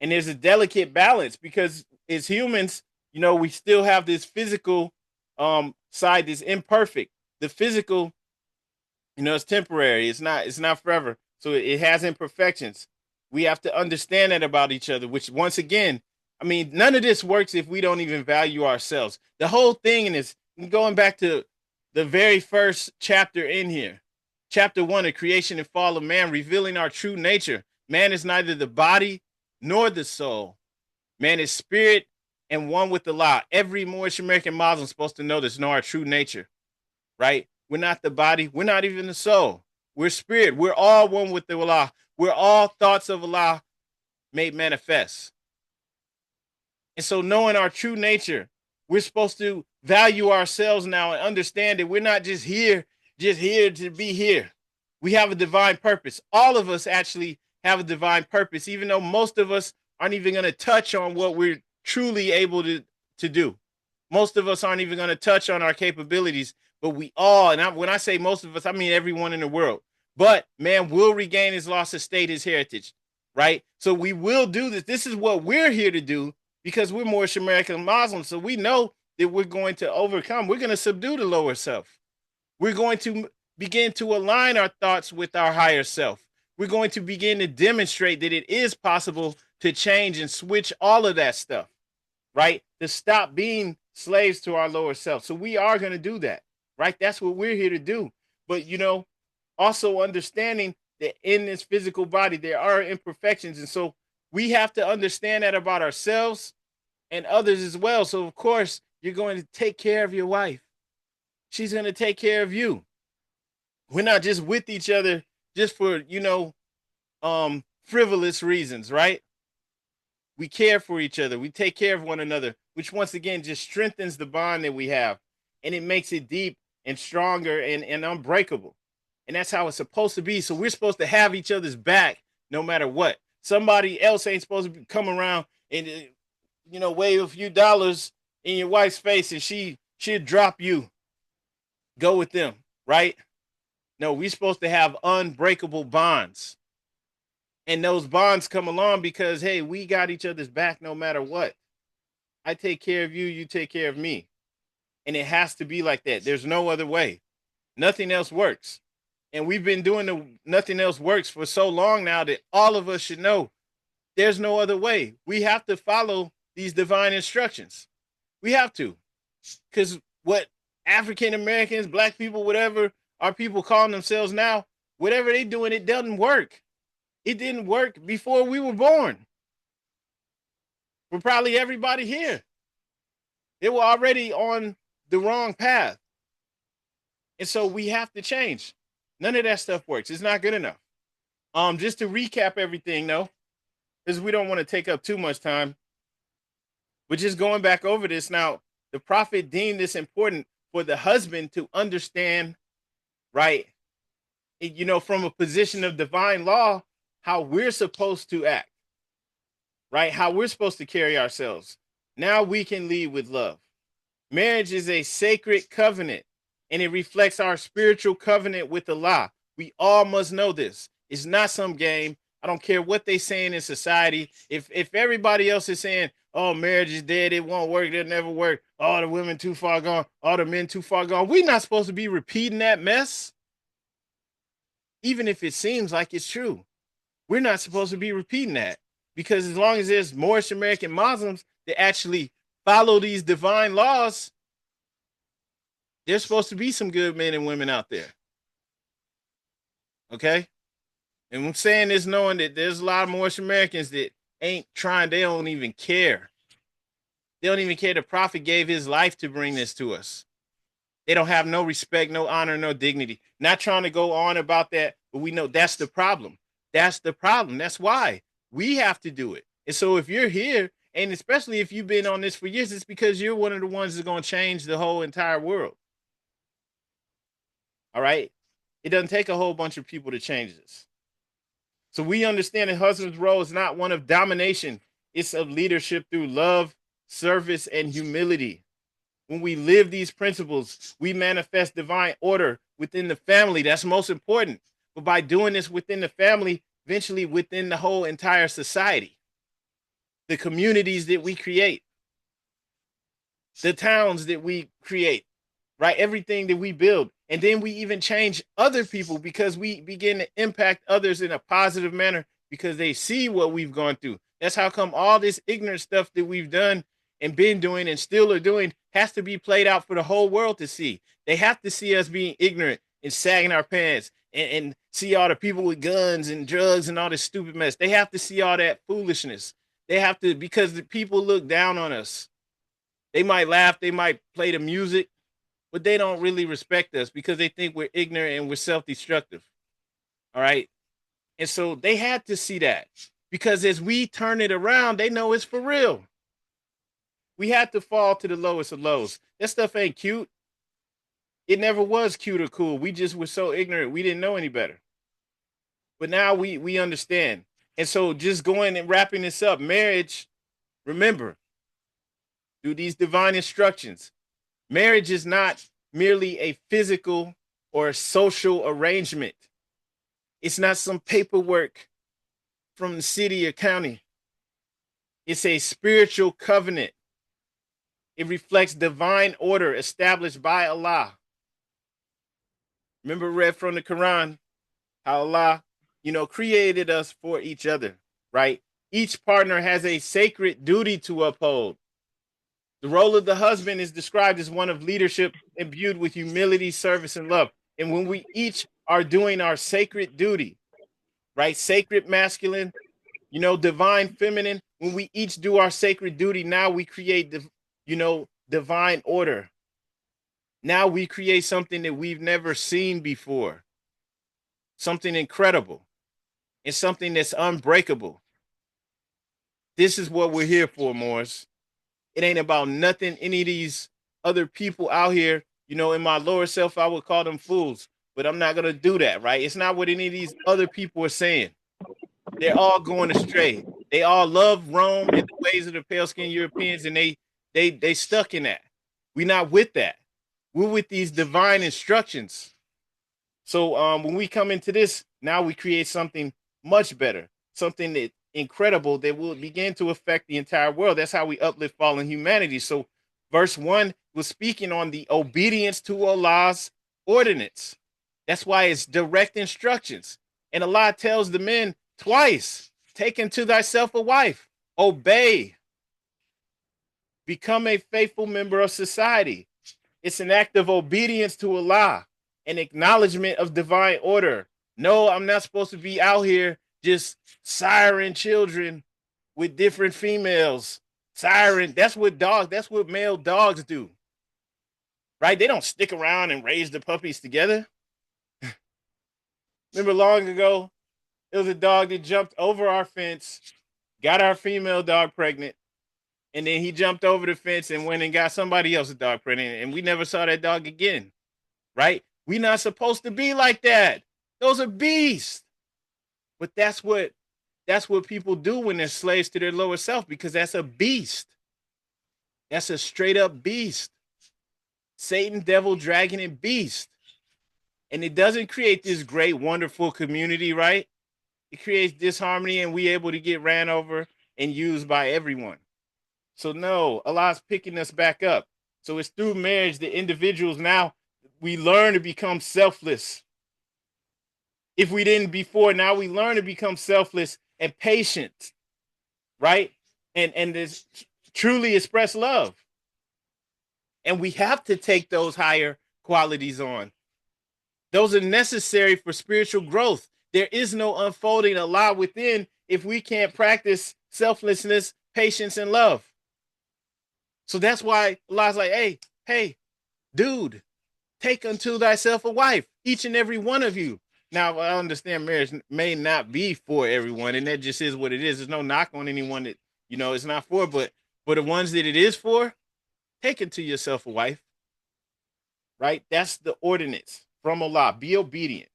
And there's a delicate balance because as humans, we still have this physical side that's imperfect. The physical, it's temporary. It's not forever. So it has imperfections. We have to understand that about each other, which once again, none of this works if we don't even value ourselves. The whole thing in this, going back to the very first chapter in here, chapter 1 of creation and fall of man, revealing our true nature. Man is neither the body nor the soul. Man is spirit and one with the law. Every Moorish American Muslim is supposed to know this, know our true nature, right? We're not the body. We're not even the soul. We're spirit. We're all one with the Allah. We're all thoughts of Allah made manifest. And so knowing our true nature, we're supposed to value ourselves now and understand that we're not just here to be here. We have a divine purpose. All of us actually have a divine purpose, even though most of us aren't even going to touch on what we're truly able to do. Most of us aren't even going to touch on our capabilities, but we all, and when I say most of us, I mean everyone in the world. But man will regain his lost estate, his heritage, right? So we will do this. This is what we're here to do because we're Moorish American Muslims. So we know that we're going to overcome. We're going to subdue the lower self. We're going to begin to align our thoughts with our higher self. We're going to begin to demonstrate that it is possible to change and switch all of that stuff, right? To stop being slaves to our lower self. So we are going to do that, right? That's what we're here to do. But, also understanding that in this physical body, there are imperfections. And so we have to understand that about ourselves and others as well. So, of course, you're going to take care of your wife. She's going to take care of you. We're not just with each other just for, frivolous reasons, right? We care for each other. We take care of one another, which once again just strengthens the bond that we have. And it makes it deep and stronger and unbreakable. And that's how it's supposed to be. So we're supposed to have each other's back no matter what. Somebody else ain't supposed to come around and, wave a few dollars in your wife's face and she'll drop you. Go with them, right? No, we're supposed to have unbreakable bonds. And those bonds come along because, hey, we got each other's back no matter what. I take care of you, you take care of me. And it has to be like that. There's no other way. Nothing else works. And we've been doing the nothing else works for so long now that all of us should know there's no other way. We have to follow these divine instructions. We have to. Because what African Americans, black people, whatever our people calling themselves now, whatever they doing, it doesn't work. It didn't work before we were born. For probably everybody here. They were already on the wrong path. And so we have to change. None of that stuff works. It's not good enough. Just to recap everything, though, because we don't want to take up too much time. But just going back over this now, the prophet deemed this important for the husband to understand, right? From a position of divine law, how we're supposed to act, right? How we're supposed to carry ourselves. Now we can lead with love. Marriage is a sacred covenant, and it reflects our spiritual covenant with Allah. We all must know this. It's not some game. I don't care what they saying in society. If everybody else is saying, "Oh, marriage is dead. It won't work. It'll never work. All the women too far gone. All the men too far gone." We're not supposed to be repeating that mess, even if it seems like it's true. We're not supposed to be repeating that, because as long as there's Moorish American Muslims that actually follow these divine laws, there's supposed to be some good men and women out there. Okay? And I'm saying this knowing that there's a lot of Moorish Americans that ain't trying, they don't even care. They don't even care. The Prophet gave his life to bring this to us. They don't have no respect, no honor, no dignity. Not trying to go on about that, but we know that's the problem. That's the problem. That's why we have to do it. And so if you're here, and especially if you've been on this for years, it's because you're one of the ones that's going to change the whole entire world. All right? It doesn't take a whole bunch of people to change this. So we understand that husband's role is not one of domination. It's of leadership through love, service, and humility. When we live these principles, we manifest divine order within the family. That's most important. But by doing this within the family, eventually within the whole entire society, the communities that we create, the towns that we create, right? Everything that we build. And then we even change other people because we begin to impact others in a positive manner because they see what we've gone through. That's how come all this ignorant stuff that we've done and been doing and still are doing has to be played out for the whole world to see. They have to see us being ignorant and sagging our pants and see all the people with guns and drugs and all this stupid mess. They have to see all that foolishness. They have to, because the people look down on us. They might laugh, they might play the music, but they don't really respect us because they think we're ignorant and we're self-destructive. All right. And so they had to see that because as we turn it around, they know it's for real. We had to fall to the lowest of lows. That stuff ain't cute. It never was cute or cool. We just were so ignorant. We didn't know any better. But now we understand. And so just going and wrapping this up, marriage, remember, through these divine instructions, marriage is not merely a physical or a social arrangement. It's not some paperwork from the city or county. It's a spiritual covenant. It reflects divine order established by Allah. Remember, read from the Quran how Allah, created us for each other, right? Each partner has a sacred duty to uphold. The role of the husband is described as one of leadership imbued with humility, service, and love. And when we each are doing our sacred duty, right? Sacred masculine, divine feminine, when we each do our sacred duty, now we create, divine order. Now we create something that we've never seen before, something incredible, and something that's unbreakable. This is what we're here for, Morris. It ain't about nothing any of these other people out here, in my lower self, I would call them fools, but I'm not going to do that, right? It's not what any of these other people are saying. They're all going astray. They all love Rome and the ways of the pale-skinned Europeans, and they stuck in that. We're not with that. We're with these divine instructions. So when we come into this, now we create something much better, something that incredible that will begin to affect the entire world. That's how we uplift fallen humanity. So verse 1 was speaking on the obedience to Allah's ordinance. That's why it's direct instructions. And Allah tells the men twice, take unto thyself a wife, obey, become a faithful member of society. It's an act of obedience to Allah, an acknowledgement of divine order. No, I'm not supposed to be out here just siring children with different females. Siren, that's what male dogs do. Right? They don't stick around and raise the puppies together. Remember long ago, it was a dog that jumped over our fence, got our female dog pregnant, and then he jumped over the fence and went and got somebody else's dog pregnant, and we never saw that dog again. Right? We're not supposed to be like that. Those are beasts. But that's what people do when they're slaves to their lower self, because that's a beast. That's a straight up beast. Satan, devil, dragon, and beast. And it doesn't create this great, wonderful community, right? It creates disharmony, and we able to get ran over and used by everyone. So no, Allah's picking us back up. So it's through marriage that individuals now, we learn to become selfless. If we didn't before, now we learn to become selfless and patient, right? And this truly express love. And we have to take those higher qualities on. Those are necessary for spiritual growth. There is no unfolding Allah within if we can't practice selflessness, patience, and love. So that's why Allah's like, hey, dude, take unto thyself a wife, each and every one of you. Now, I understand marriage may not be for everyone, and that just is what it is. There's no knock on anyone that, it's not for, but for the ones that it is for, take unto yourself a wife, right? That's the ordinance from Allah. Be obedient.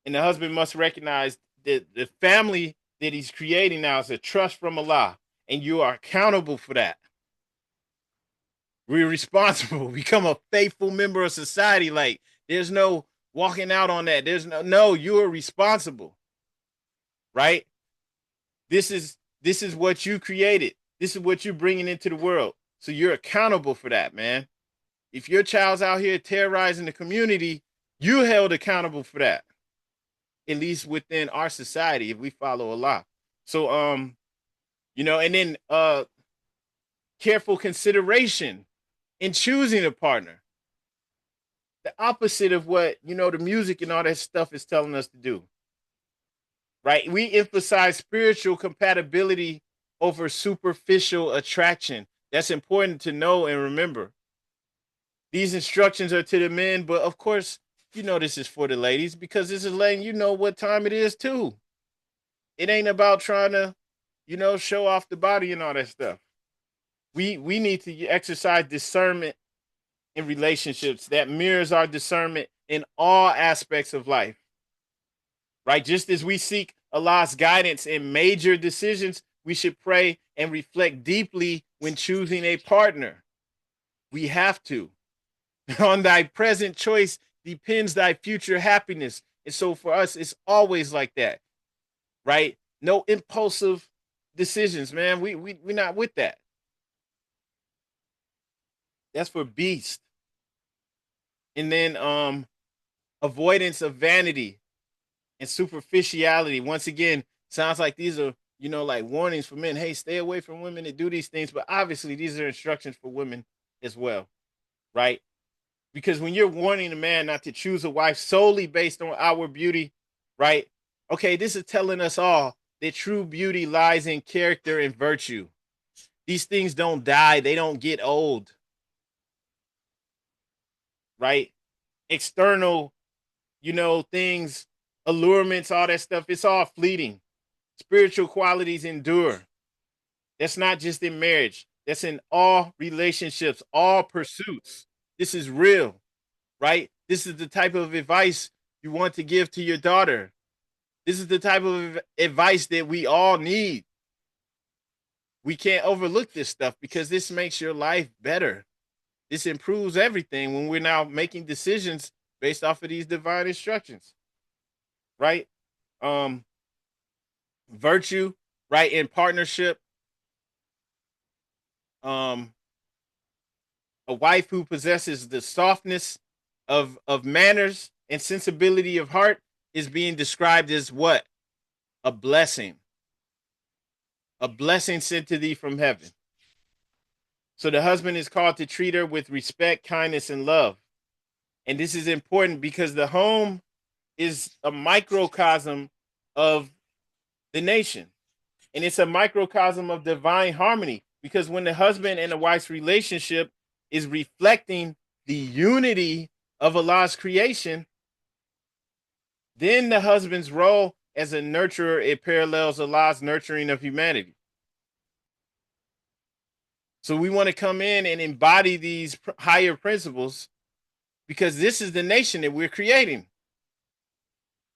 And the husband must recognize that the family that he's creating now is a trust from Allah, and you are accountable for that. We're responsible. Become a faithful member of society. Like, there's no walking out on that. There's no, you are responsible, right? This is what you created. This is what you're bringing into the world. So you're accountable for that, man. If your child's out here terrorizing the community, you're held accountable for that. At least within our society, if we follow Allah. So, and then careful consideration in choosing a partner. The opposite of what, the music and all that stuff is telling us to do. Right? We emphasize spiritual compatibility over superficial attraction. That's important to know and remember. These instructions are to the men, but of course, this is for the ladies because this is letting you know what time it is too. It ain't about trying to, show off the body and all that stuff. We need to exercise discernment in relationships that mirrors our discernment in all aspects of life. Right? Just as we seek Allah's guidance in major decisions, we should pray and reflect deeply when choosing a partner. We have to. On thy present choice depends thy future happiness. And so for us, it's always like that, right? No impulsive decisions, man. We're not with that. That's for beast. And then avoidance of vanity and superficiality. Once again, sounds like these are, like warnings for men. Hey, stay away from women that do these things. But obviously, these are instructions for women as well, right? Because when you're warning a man not to choose a wife solely based on outward beauty, right? Okay, this is telling us all that true beauty lies in character and virtue. These things don't die. They don't get old, right? External, things, allurements, all that stuff, it's all fleeting. Spiritual qualities endure. That's not just in marriage. That's in all relationships, all pursuits. This is real, right? This is the type of advice you want to give to your daughter. This is the type of advice that we all need. We can't overlook this stuff because this makes your life better. This improves everything when we're now making decisions based off of these divine instructions, right? Virtue, right, in partnership. A wife who possesses the softness of manners and sensibility of heart is being described as what? A blessing. A blessing sent to thee from heaven. So the husband is called to treat her with respect, kindness, and love. And this is important because the home is a microcosm of the nation. And it's a microcosm of divine harmony because when the husband and the wife's relationship is reflecting the unity of Allah's creation, then the husband's role as a nurturer, it parallels Allah's nurturing of humanity. So we want to come in and embody these higher principles because this is the nation that we're creating.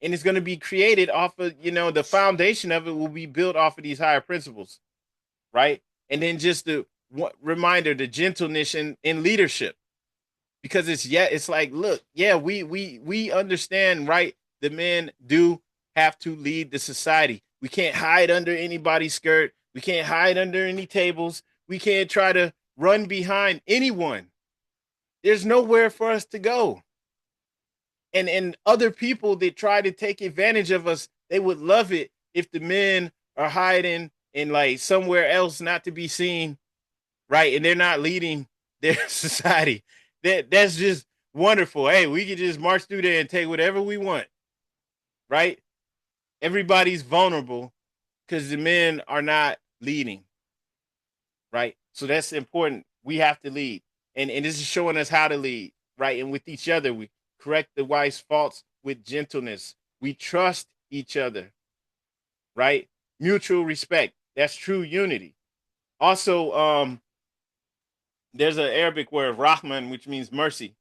And it's going to be created off of, the foundation of it will be built off of these higher principles, right? And then just the reminder, the gentleness in leadership. because it's like, look, yeah, we understand, right? The men do have to lead the society. We can't hide under anybody's skirt. We can't hide under any tables. We can't try to run behind anyone. There's nowhere for us to go. And other people that try to take advantage of us, they would love it if the men are hiding in like somewhere else not to be seen, right? And they're not leading their society. That's just wonderful. Hey, we can just march through there and take whatever we want, right? Everybody's vulnerable because the men are not leading, right? So that's important. We have to lead. And this is showing us how to lead, right? And with each other, we correct the wife's faults with gentleness. We trust each other, right? Mutual respect. That's true unity. Also, there's an Arabic word, Rahman, which means mercy,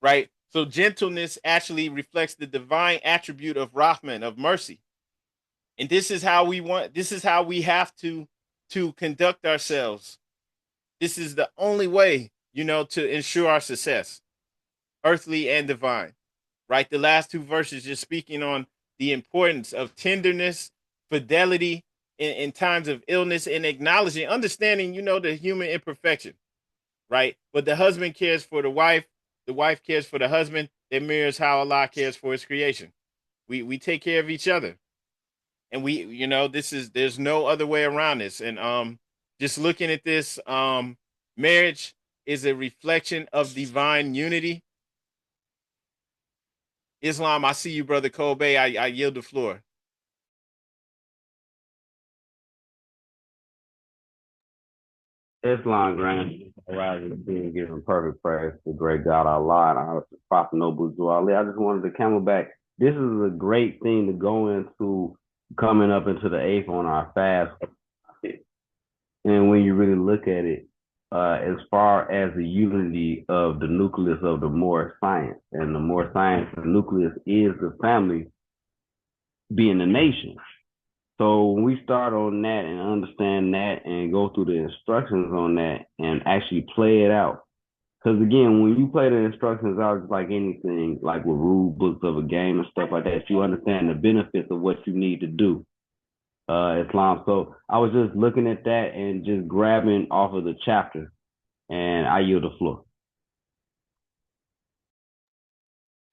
right? So gentleness actually reflects the divine attribute of Rahman, of mercy. And this is how we have to conduct ourselves. This is the only way, to ensure our success, earthly and divine, right? The last two verses just speaking on the importance of tenderness, fidelity in times of illness, and acknowledging, understanding, the human imperfection, right? But the husband cares for the wife cares for the husband. That mirrors how Allah cares for his creation. We take care of each other. And there's no other way around this. And just looking at this, marriage is a reflection of divine unity. Islam, I see you, brother Kobe. I yield the floor. Islam, Grand, rising being given perfect praise to the great God Allah and honor to Prophet Noble Ali. I just wanted to camelback. This is a great thing to go into coming up into the eighth on our fast. And when you really look at it, as far as the unity of the nucleus of the Moorish science, and the Moorish science, the nucleus is the family being the nation. So when we start on that and understand that and go through the instructions on that and actually play it out. Because again, when you play the instructions out, it's like anything, like with rule books of a game and stuff like that, you understand the benefits of what you need to do. Islam. So I was just looking at that and just grabbing off of the chapter, and I yield the floor.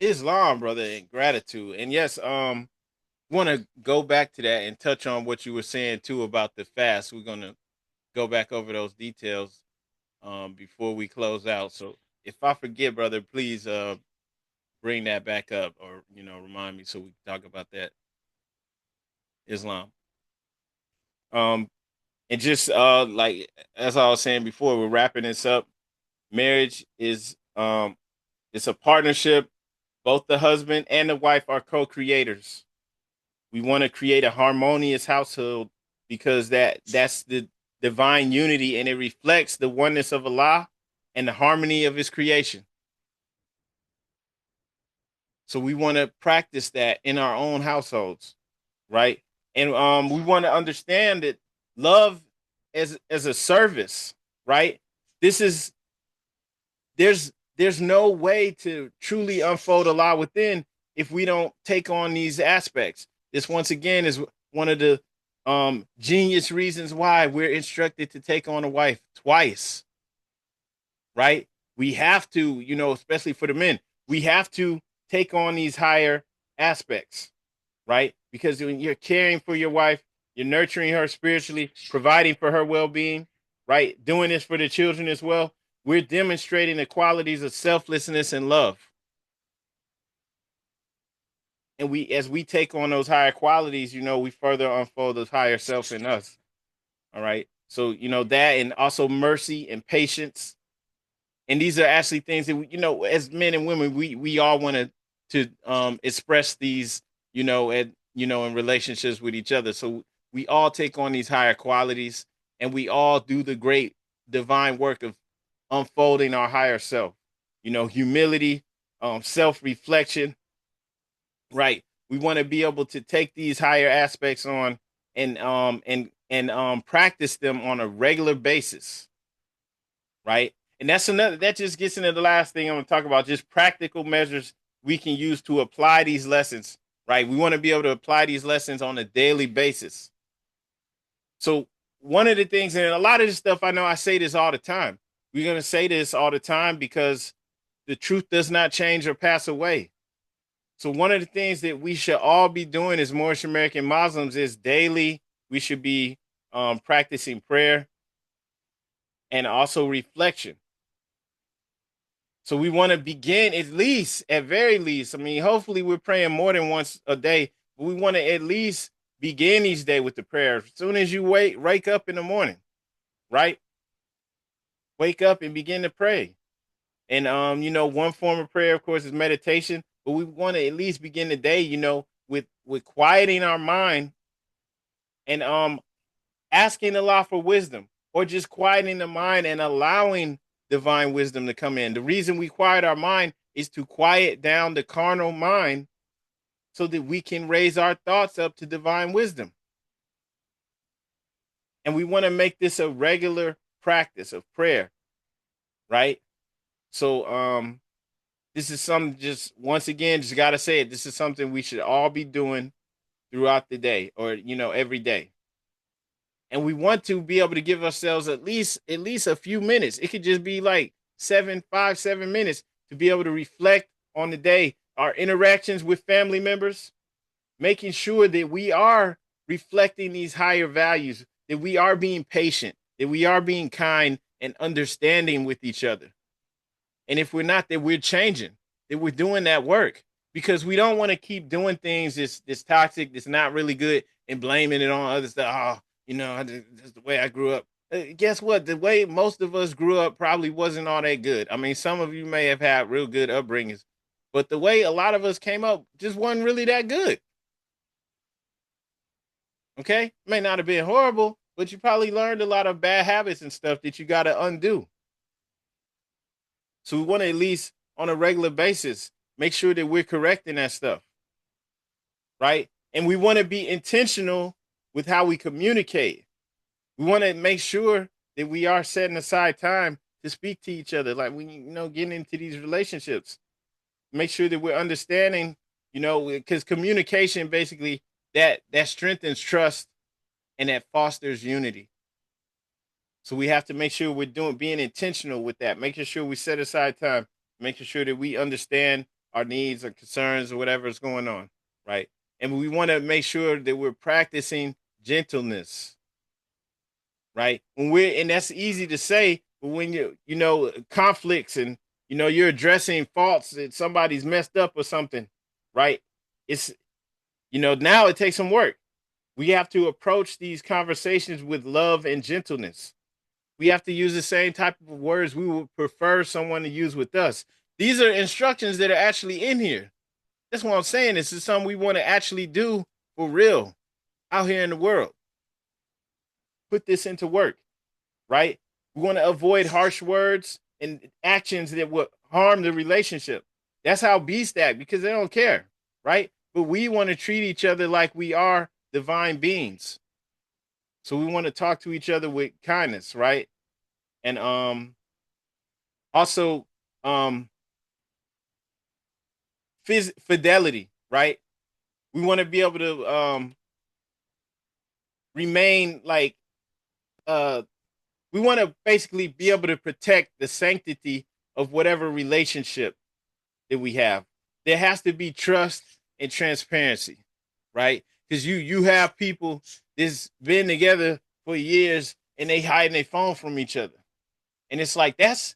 Islam, brother, and gratitude. And yes, want to go back to that and touch on what you were saying too about the fast. We're gonna go back over those details before we close out. So if I forget, brother, please bring that back up, or remind me so we can talk about that. Islam. And just like as I was saying before, we're wrapping this up. Marriage is it's a partnership. Both the husband and the wife are co-creators. We want to create a harmonious household because that's the divine unity, and it reflects the oneness of Allah and the harmony of his creation. So we want to practice that in our own households, right? And we want to understand that love as a service, right? This is there's no way to truly unfold Allah within if we don't take on these aspects. This once again is one of the genius reasons why we're instructed to take on a wife twice, right? We have to, especially for the men, we have to take on these higher aspects, right? Because when you're caring for your wife, you're nurturing her spiritually, providing for her well-being, right? Doing this for the children as well. We're demonstrating the qualities of selflessness and love. And as we take on those higher qualities, we further unfold those higher self in us. All right. So, that, and also mercy and patience. And these are actually things that as men and women, we all want to express these, in relationships with each other. So we all take on these higher qualities, and we all do the great divine work of unfolding our higher self. Humility, self-reflection, right? We want to be able to take these higher aspects on and practice them on a regular basis, right? And that just gets into the last thing I'm going to talk about, just practical measures we can use to apply these lessons, right? We want to be able to apply these lessons on a daily basis. So one of the things, and a lot of this stuff, I know I say this all the time. We're going to say this all the time because the truth does not change or pass away. So one of the things that we should all be doing as Moorish American Muslims is daily, we should be practicing prayer and also reflection. So we want to begin at very least, I mean, hopefully we're praying more than once a day, but we want to at least begin each day with the prayer. As soon as you wake up in the morning, right? Wake up and begin to pray. And one form of prayer, of course, is meditation, but we want to at least begin the day, with quieting our mind and asking Allah for wisdom, or just quieting the mind and allowing divine wisdom to come in. The reason we quiet our mind is to quiet down the carnal mind so that we can raise our thoughts up to divine wisdom. And we want to make this a regular practice of prayer, right? So this is something, just once again, just got to say it, this is something we should all be doing throughout the day, or every day. And we want to be able to give ourselves at least a few minutes. It could just be like 7 minutes to be able to reflect on the day, our interactions with family members, making sure that we are reflecting these higher values, that we are being patient, that we are being kind and understanding with each other. And if we're not, that we're changing, that we're doing that work, because we don't want to keep doing things that's toxic, that's not really good, and blaming it on others. That, that's the way I grew up. Guess what? The way most of us grew up probably wasn't all that good. I mean, some of you may have had real good upbringings, but the way a lot of us came up just wasn't really that good. Okay? May not have been horrible, but you probably learned a lot of bad habits and stuff that you got to undo. So we want to, at least on a regular basis, make sure that we're correcting that stuff, right? And we want to be intentional with how we communicate. We want to make sure that we are setting aside time to speak to each other, like when getting into these relationships. Make sure that we're understanding, because communication basically that strengthens trust and that fosters unity. So we have to make sure we're being intentional with that, making sure we set aside time, making sure that we understand our needs or concerns or whatever is going on, right? And we want to make sure that we're practicing gentleness, right? And that's easy to say, but when conflicts and you're addressing faults that somebody's messed up or something, right? It's now it takes some work. We have to approach these conversations with love and gentleness. We have to use the same type of words we would prefer someone to use with us. These are instructions that are actually in here. That's what I'm saying. This is something we want to actually do for real out here in the world. Put this into work, right? We want to avoid harsh words and actions that would harm the relationship. That's how beasts act, because they don't care, right? But we want to treat each other like we are divine beings. So we want to talk to each other with kindness, right? And also fidelity, right? We want to be able to remain like we want to basically be able to protect the sanctity of whatever relationship that we have. There has to be trust and transparency, right? Because you have people that's been together for years and they hiding their phone from each other. And it's like that's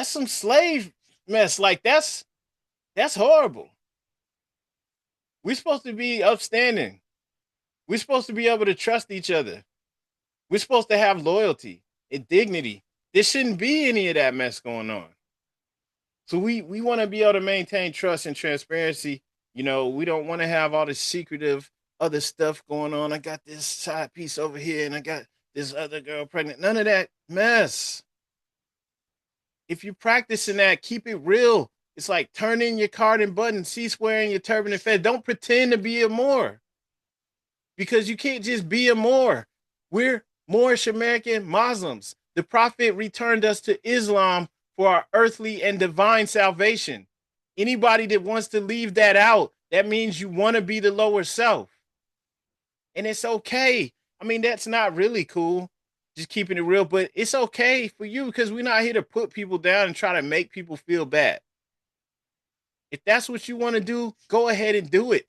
some slave mess. Like that's horrible. We're supposed to be upstanding. We're supposed to be able to trust each other. We're supposed to have loyalty and dignity. There shouldn't be any of that mess going on. So we want to be able to maintain trust and transparency. We don't want to have all this secretive other stuff going on. I got this side piece over here and I got this other girl pregnant. None of that mess. If you're practicing that, keep it real. It's like turn in your card and button, C-square in your turban and fed. Don't pretend to be a Moor, because you can't just be a Moor. We're Moorish American Muslims. The prophet returned us to Islam for our earthly and divine salvation. Anybody that wants to leave that out, that means you want to be the lower self. And it's okay. I mean, that's not really cool, just keeping it real, but it's okay for you because we're not here to put people down and try to make people feel bad. If that's what you want to do, go ahead and do it.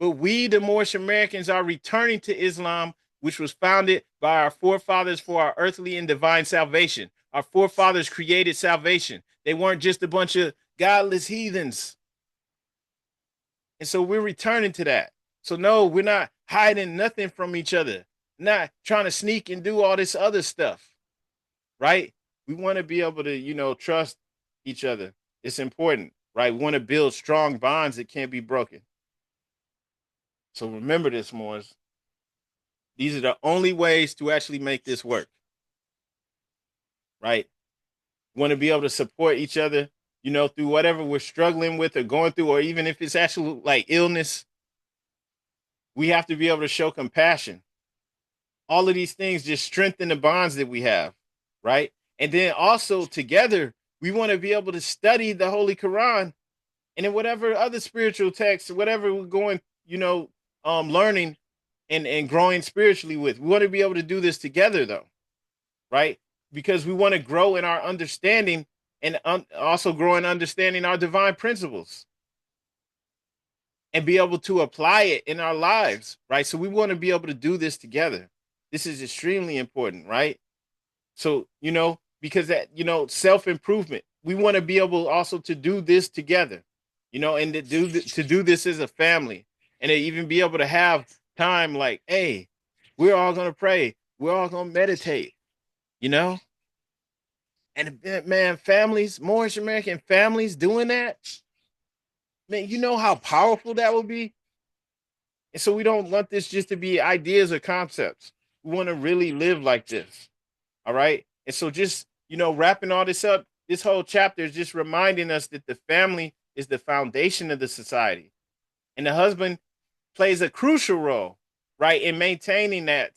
But we, the Moorish Americans, are returning to Islam, which was founded by our forefathers for our earthly and divine salvation. Our forefathers created salvation. They weren't just a bunch of godless heathens. And so we're returning to that. So no, we're not hiding nothing from each other, not trying to sneak and do all this other stuff, right? We want to be able to, trust each other. It's important, right? We want to build strong bonds that can't be broken. So remember this, Moors. These are the only ways to actually make this work, right? We want to be able to support each other, through whatever we're struggling with or going through, or even if it's actually like illness, we have to be able to show compassion. All of these things just strengthen the bonds that we have, right? And then also together, we want to be able to study the Holy Koran and then whatever other spiritual texts, whatever we're going, learning and growing spiritually with. We want to be able to do this together though, right? Because we want to grow in our understanding and also grow in understanding our divine principles and be able to apply it in our lives, right? So we want to be able to do this together. This is extremely important, right? So, because that, self-improvement, we want to be able also to do this together, and to do this as a family and to even be able to have time like, hey, we're all going to pray. We're all going to meditate, and man, families, Moorish American families doing that, man, you know how powerful that would be. And so we don't want this just to be ideas or concepts. We want to really live like this. All right. And so just, wrapping all this up, this whole chapter is just reminding us that the family is the foundation of the society. And the husband plays a crucial role, right, in maintaining that,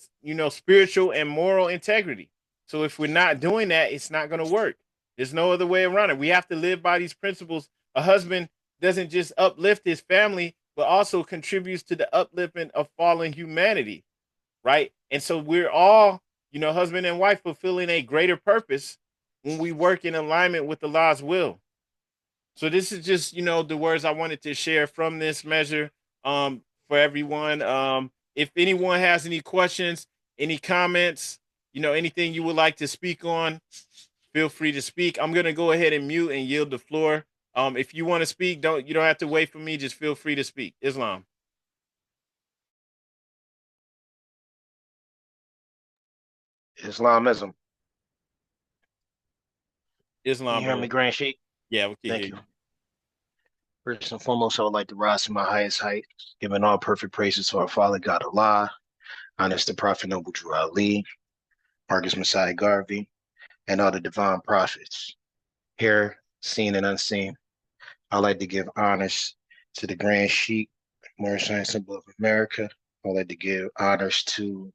spiritual and moral integrity. So if we're not doing that, it's not going to work. There's no other way around it. We have to live by these principles. A husband doesn't just uplift his family, but also contributes to the upliftment of fallen humanity, right? And so we're all, husband and wife fulfilling a greater purpose when we work in alignment with Allah's will. So this is just, the words I wanted to share from this measure for everyone. If anyone has any questions, any comments, anything you would like to speak on, feel free to speak. I'm going to go ahead and mute and yield the floor. If you want to speak, you don't have to wait for me. Just feel free to speak. Islam. Islamism. Islam. Can you hear me, Grand Sheik? Yeah, we can Thank hear you. you. First and foremost, I would like to rise to my highest height, giving all perfect praises to our Father God Allah, honest the Prophet Noble Drew Ali, Marcus Messiah Garvey, and all the divine prophets, here, seen and unseen. I'd like to give honors to the Grand Sheik, Moorish Science Symbol of America. I'd like to give honors to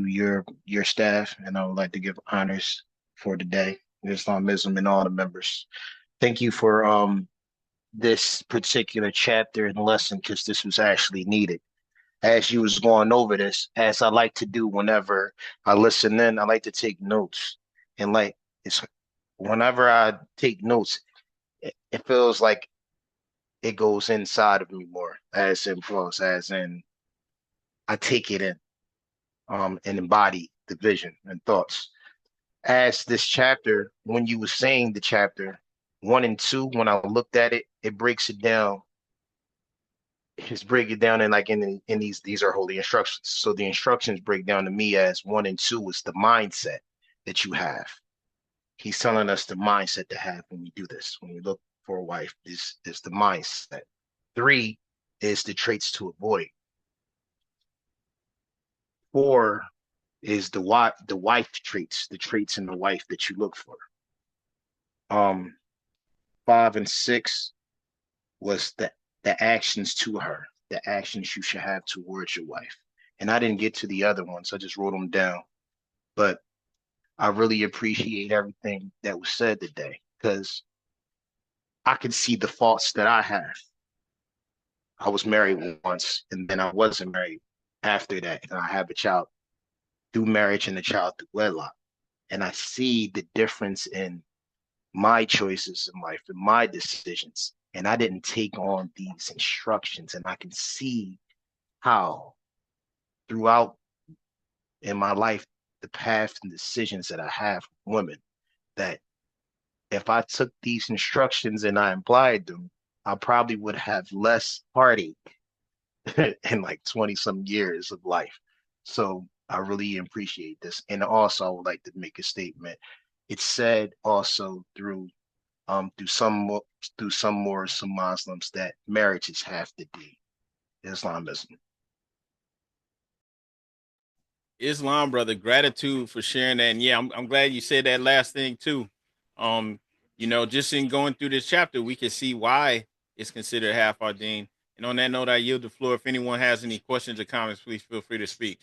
your staff, and I would like to give honors for today, Islamism and all the members. Thank you for this particular chapter and lesson, because this was actually needed. As you was going over this, as I like to do whenever I listen in, I like to take notes. And whenever I take notes, it feels like it goes inside of me more, as in I take it in, and embody the vision and thoughts. As this chapter, when you were saying the chapter 1 and 2, when I looked at it, it breaks it down. Just break it down in these are holy instructions. So the instructions break down to me as 1 and 2 is the mindset that you have. He's telling us the mindset to have when we do this. When we look for a wife, is the mindset. 3 is the traits to avoid. 4 is the wife traits, the traits in the wife that you look for. 5 and 6 was the actions to her, the actions you should have towards your wife. And I didn't get to the other ones. I just wrote them down. But I really appreciate everything that was said today because I can see the faults that I have. I was married once and then I wasn't married after that. And I have a child through marriage and a child through wedlock. And I see the difference in my choices in life and my decisions. And I didn't take on these instructions. And I can see how throughout in my life, the path and decisions that I have with women, that if I took these instructions and I applied them, I probably would have less heartache in like 20 some years of life. So I really appreciate this. And also I would like to make a statement. It's said also through some more some Muslims that marriage is half the deed. Islamism. Islam, brother. Gratitude for sharing that. And yeah, I'm glad you said that last thing too. Um, just in going through this chapter, we can see why it's considered half our deen. And on that note, I yield the floor. If anyone has any questions or comments, please feel free to speak.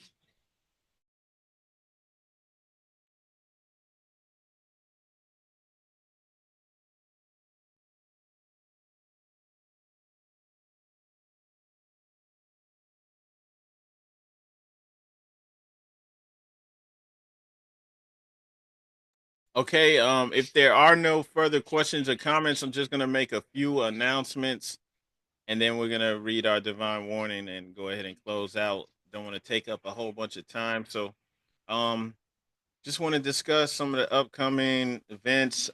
Okay, if there are no further questions or comments, I'm just gonna make a few announcements and then we're gonna read our divine warning and go ahead and close out. Don't want to take up a whole bunch of time. So um just want to discuss some of the upcoming events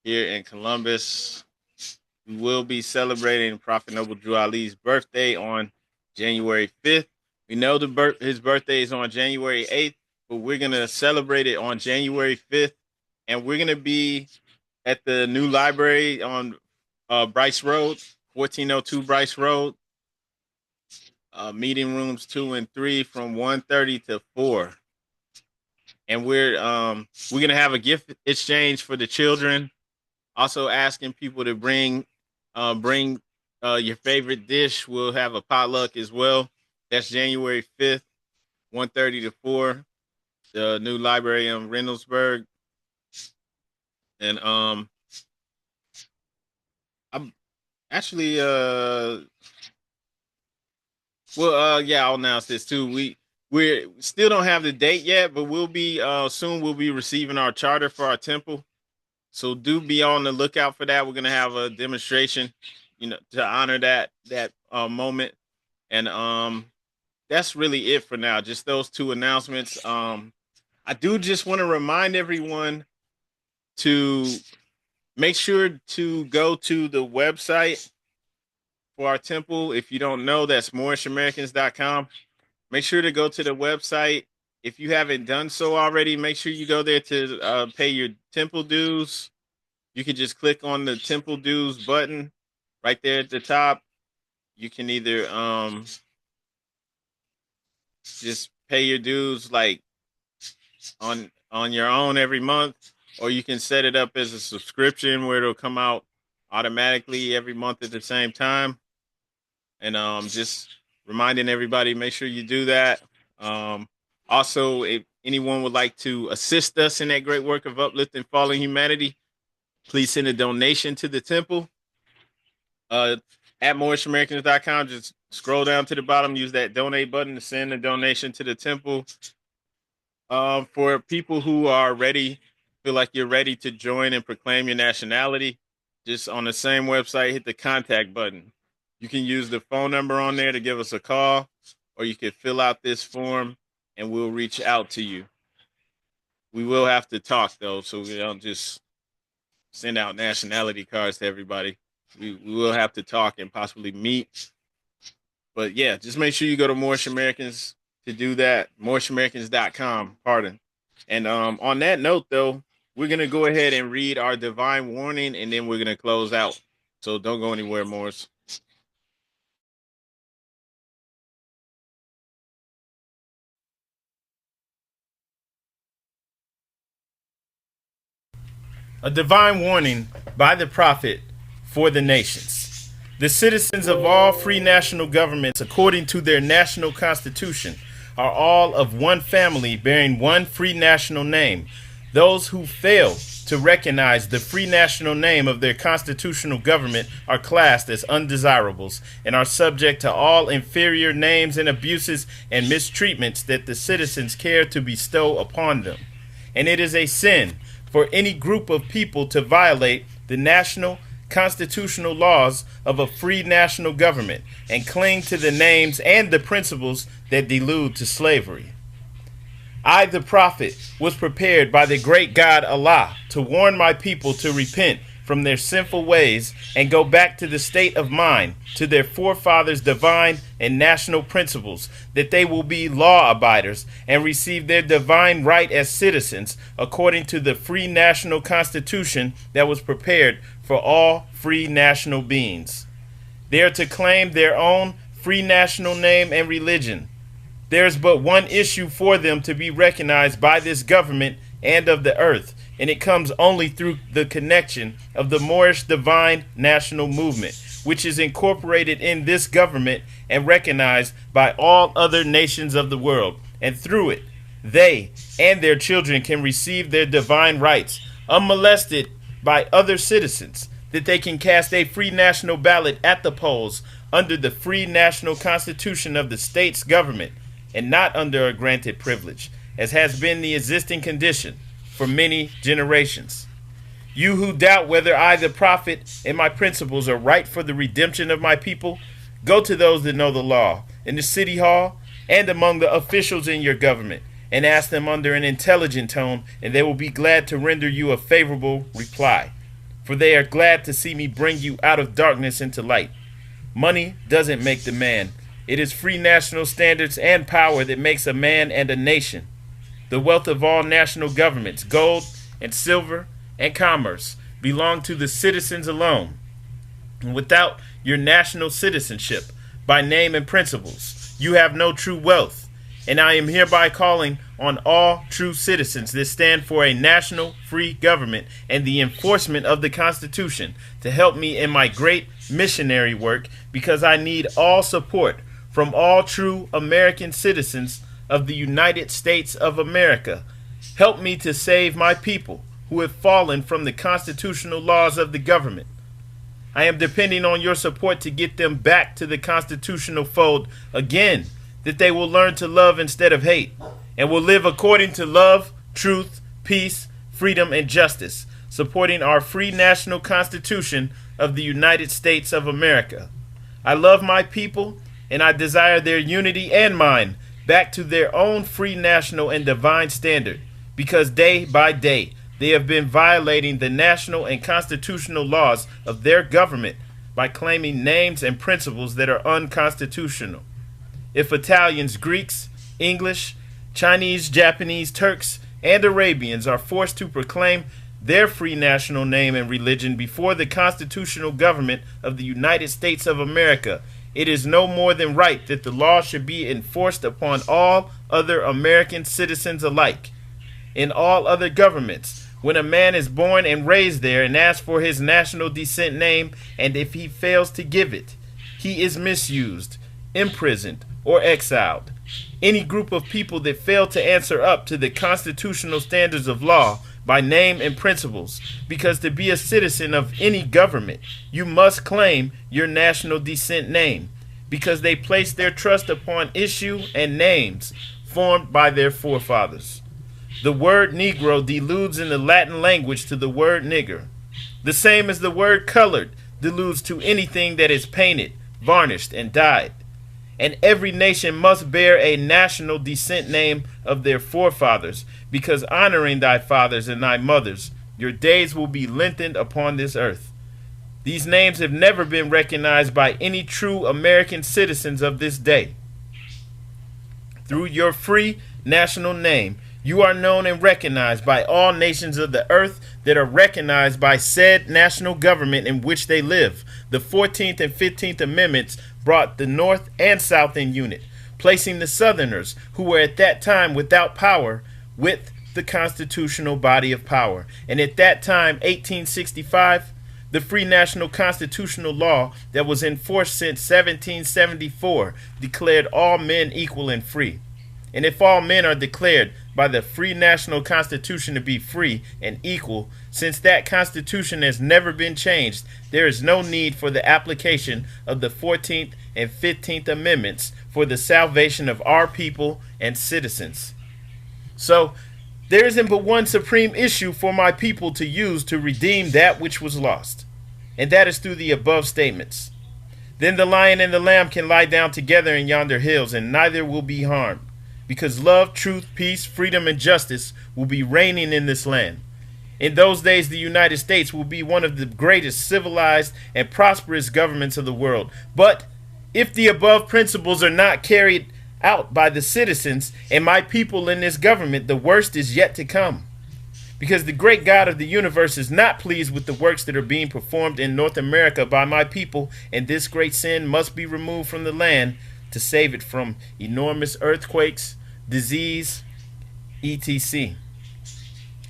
here in Columbus. We will be celebrating Prophet Noble Drew Ali's birthday on January 5th. We know his birthday is on January 8th, but we're going to celebrate it on January 5th. And we're going to be at the new library on Bryce Road, 1402 Bryce Road, meeting rooms 2 and 3 from 1:30 to 4. And we're going to have a gift exchange for the children. Also asking people to bring your favorite dish. We'll have a potluck as well. That's January 5th, 1:30 to 4. The new library in Reynoldsburg. And I'm actually yeah, I'll announce this too. We still don't have the date yet, but we'll be soon we'll be receiving our charter for our temple. So do be on the lookout for that. We're gonna have a demonstration, to honor that moment. And that's really it for now. Just those two announcements. I do just want to remind everyone to make sure to go to the website for our temple. If you don't know, that's MoorishAmericans.com. Make sure to go to the website. If you haven't done so already, make sure you go there to pay your temple dues. You can just click on the temple dues button right there at the top. You can either just pay your dues like on your own every month, or you can set it up as a subscription where it'll come out automatically every month at the same time. And just reminding everybody, make sure you do that. Also, if anyone would like to assist us in that great work of uplifting fallen humanity, please send a donation to the temple. At MoorishAmericans.com, just scroll down to the bottom, use that donate button to send a donation to the temple. For people who are ready, feel like you're ready to join and proclaim your nationality, just on the same website, hit the contact button. You can use the phone number on there to give us a call, or you can fill out this form and we'll reach out to you. We will have to talk though, so we don't just send out nationality cards to everybody. We will have to talk and possibly meet. But yeah, just make sure you go to Moorish Americans to do that. MoorishAmericans.com, pardon. And on that note, though, we're going to go ahead and read our divine warning, and then we're going to close out. So don't go anywhere, Morris. A divine warning by the prophet for the nations. The citizens of all free national governments, according to their national constitution, are all of one family bearing one free national name. Those who fail to recognize the free national name of their constitutional government are classed as undesirables and are subject to all inferior names and abuses and mistreatments that the citizens care to bestow upon them. And it is a sin for any group of people to violate the national constitutional laws of a free national government and cling to the names and the principles that delude to slavery. I, the prophet, was prepared by the great God Allah to warn my people to repent from their sinful ways and go back to the state of mind, to their forefathers' divine and national principles, that they will be law abiders and receive their divine right as citizens according to the free national constitution that was prepared for all free national beings. They are to claim their own free national name and religion. There is but one issue for them to be recognized by this government and of the earth, and it comes only through the connection of the Moorish divine national movement, which is incorporated in this government and recognized by all other nations of the world. And through it, they and their children can receive their divine rights unmolested by other citizens, that they can cast a free national ballot at the polls under the free national constitution of the state's government, and not under a granted privilege, as has been the existing condition for many generations. You who doubt whether I, the prophet, and my principles are right for the redemption of my people, go to those that know the law in the city hall and among the officials in your government, and ask them under an intelligent tone, and they will be glad to render you a favorable reply. For they are glad to see me bring you out of darkness into light. Money doesn't make the man. It is free national standards and power that makes a man and a nation. The wealth of all national governments, gold and silver and commerce, belong to the citizens alone. And without your national citizenship, by name and principles, you have no true wealth. And I am hereby calling on all true citizens that stand for a national free government and the enforcement of the Constitution to help me in my great missionary work, because I need all support from all true American citizens of the United States of America. Help me to save my people who have fallen from the constitutional laws of the government. I am depending on your support to get them back to the constitutional fold again, that they will learn to love instead of hate, and will live according to love, truth, peace, freedom, and justice, supporting our free national constitution of the United States of America. I love my people, and I desire their unity and mine back to their own free national and divine standard, because day by day they have been violating the national and constitutional laws of their government by claiming names and principles that are unconstitutional. If Italians, Greeks, English, Chinese, Japanese, Turks, and Arabians are forced to proclaim their free national name and religion before the constitutional government of the United States of America, it is no more than right that the law should be enforced upon all other American citizens alike. In all other governments, when a man is born and raised there and asks for his national descent name, and if he fails to give it, he is misused, imprisoned, or exiled. Any group of people that fail to answer up to the constitutional standards of law by name and principles, because to be a citizen of any government, you must claim your national descent name, because they place their trust upon issue and names formed by their forefathers. The word Negro deludes in the Latin language to the word nigger, the same as the word colored deludes to anything that is painted, varnished, and dyed. And every nation must bear a national descent name of their forefathers, because honoring thy fathers and thy mothers, your days will be lengthened upon this earth. These names have never been recognized by any true American citizens of this day. Through your free national name, you are known and recognized by all nations of the earth that are recognized by said national government in which they live. The 14th and 15th Amendments brought the North and South in unit, placing the Southerners, who were at that time without power, with the constitutional body of power. And at that time, 1865, the free national constitutional law that was in force since 1774 declared all men equal and free. And if all men are declared by the free national constitution to be free and equal, since that constitution has never been changed, there is no need for the application of the 14th and 15th Amendments for the salvation of our people and citizens. So, there isn't but one supreme issue for my people to use to redeem that which was lost, and that is through the above statements. Then the lion and the lamb can lie down together in yonder hills, and neither will be harmed, because love, truth, peace, freedom, and justice will be reigning in this land. In those days, the United States will be one of the greatest civilized and prosperous governments of the world. But if the above principles are not carried out by the citizens and my people in this government, the worst is yet to come. Because the great God of the universe is not pleased with the works that are being performed in North America by my people, and this great sin must be removed from the land to save it from enormous earthquakes, disease, etc.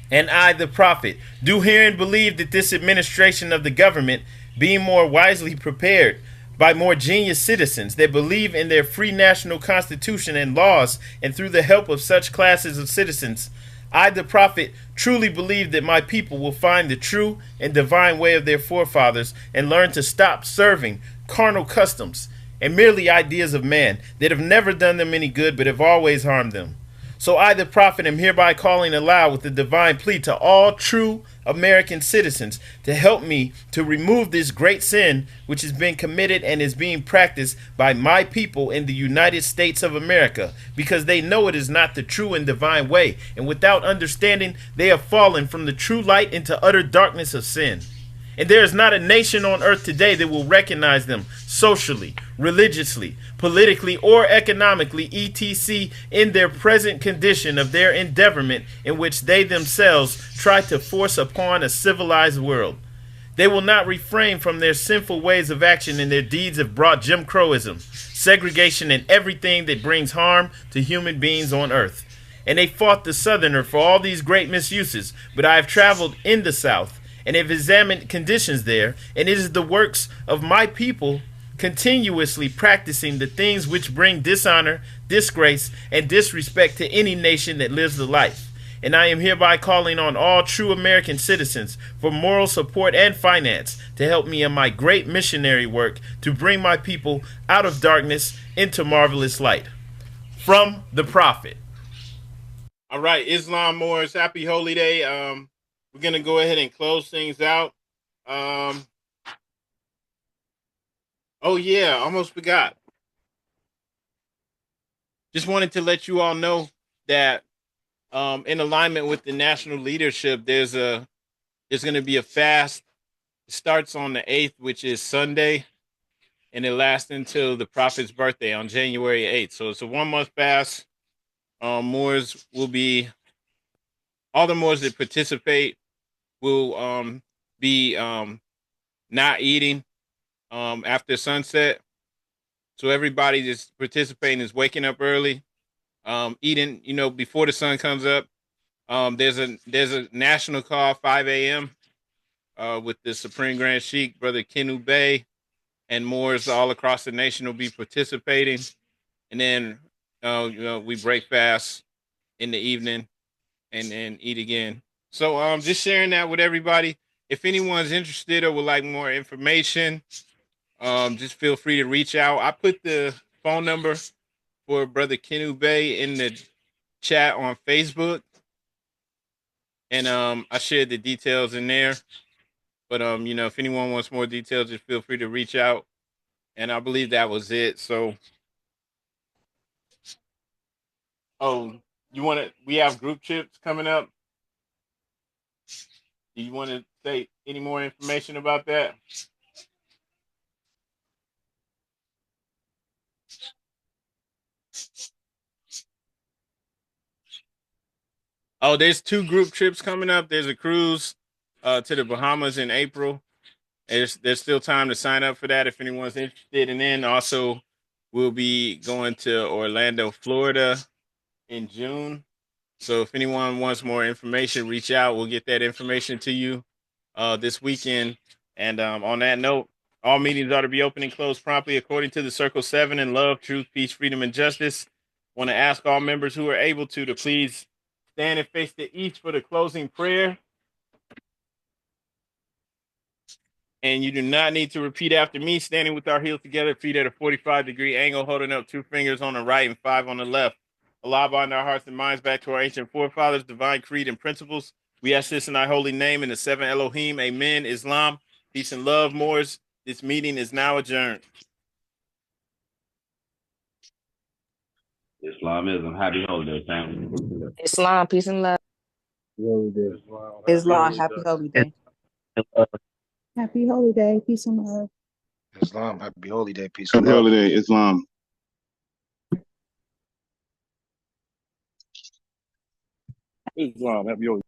And I, the prophet, do herein believe that this administration of the government, being more wisely prepared by more genius citizens that believe in their free national constitution and laws, and through the help of such classes of citizens, I, the prophet, truly believe that my people will find the true and divine way of their forefathers and learn to stop serving carnal customs and merely ideas of man that have never done them any good but have always harmed them. So I, the prophet, am hereby calling aloud with the divine plea to all true American citizens to help me to remove this great sin which has been committed and is being practiced by my people in the United States of America, because they know it is not the true and divine way, and without understanding they have fallen from the true light into utter darkness of sin. And there is not a nation on earth today that will recognize them socially, religiously, politically, or economically, etc., in their present condition of their endeavorment in which they themselves try to force upon a civilized world. They will not refrain from their sinful ways of action, and their deeds have brought Jim Crowism, segregation, and everything that brings harm to human beings on earth. And they fought the Southerner for all these great misuses, but I have traveled in the South and have examined conditions there, and it is the works of my people continuously practicing the things which bring dishonor, disgrace, and disrespect to any nation that lives the life. And I am hereby calling on all true American citizens for moral support and finance to help me in my great missionary work to bring my people out of darkness into marvelous light. From the Prophet. All right, Islam Moors, happy holy day. We're going to go ahead and close things out. Oh, yeah, almost forgot. Just wanted to let you all know that in alignment with the national leadership, there's going to be a fast. It starts on the 8th, which is Sunday, and it lasts until the Prophet's birthday on January 8th. So it's a 1-month fast. Moors will be, all the Moors that participate will be not eating after sunset. So everybody that's participating is waking up early, eating, before the sun comes up. There's a national call 5 a.m. With the Supreme Grand Sheikh, Brother Kenu Bey, and Moors all across the nation will be participating. And then we break fast in the evening and then eat again. So just sharing that with everybody. If anyone's interested or would like more information, just feel free to reach out. I put the phone number for Brother Kenu Bey in the chat on Facebook, and I shared the details in there. But if anyone wants more details, just feel free to reach out. And I believe that was it. So, we have group trips coming up. Do you want to say any more information about that? Oh, there's 2 group trips coming up. There's a cruise to the Bahamas in April. There's still time to sign up for that if anyone's interested. And then also we'll be going to Orlando, Florida in June. So if anyone wants more information, reach out. We'll get that information to you this weekend. And on that note, all meetings are to be open and closed promptly according to the Circle 7 in love, truth, peace, freedom, and justice. Want to ask all members who are able to please stand and face the east for the closing prayer. And you do not need to repeat after me, standing with our heels together, feet at a 45-degree angle, holding up 2 fingers on the right and 5 on the left. Allah bind our hearts and minds back to our ancient forefathers, divine creed and principles. We ask this in thy holy name, in the 7 Elohim. Amen. Islam, peace and love, Moors. This meeting is now adjourned. Islamism. Happy holiday, family. Islam, peace and love. Islam, happy holy day. Happy holy day. Peace and love. Islam, happy holy day, peace and Happy love. holiday, Islam. Islam, happy holiday.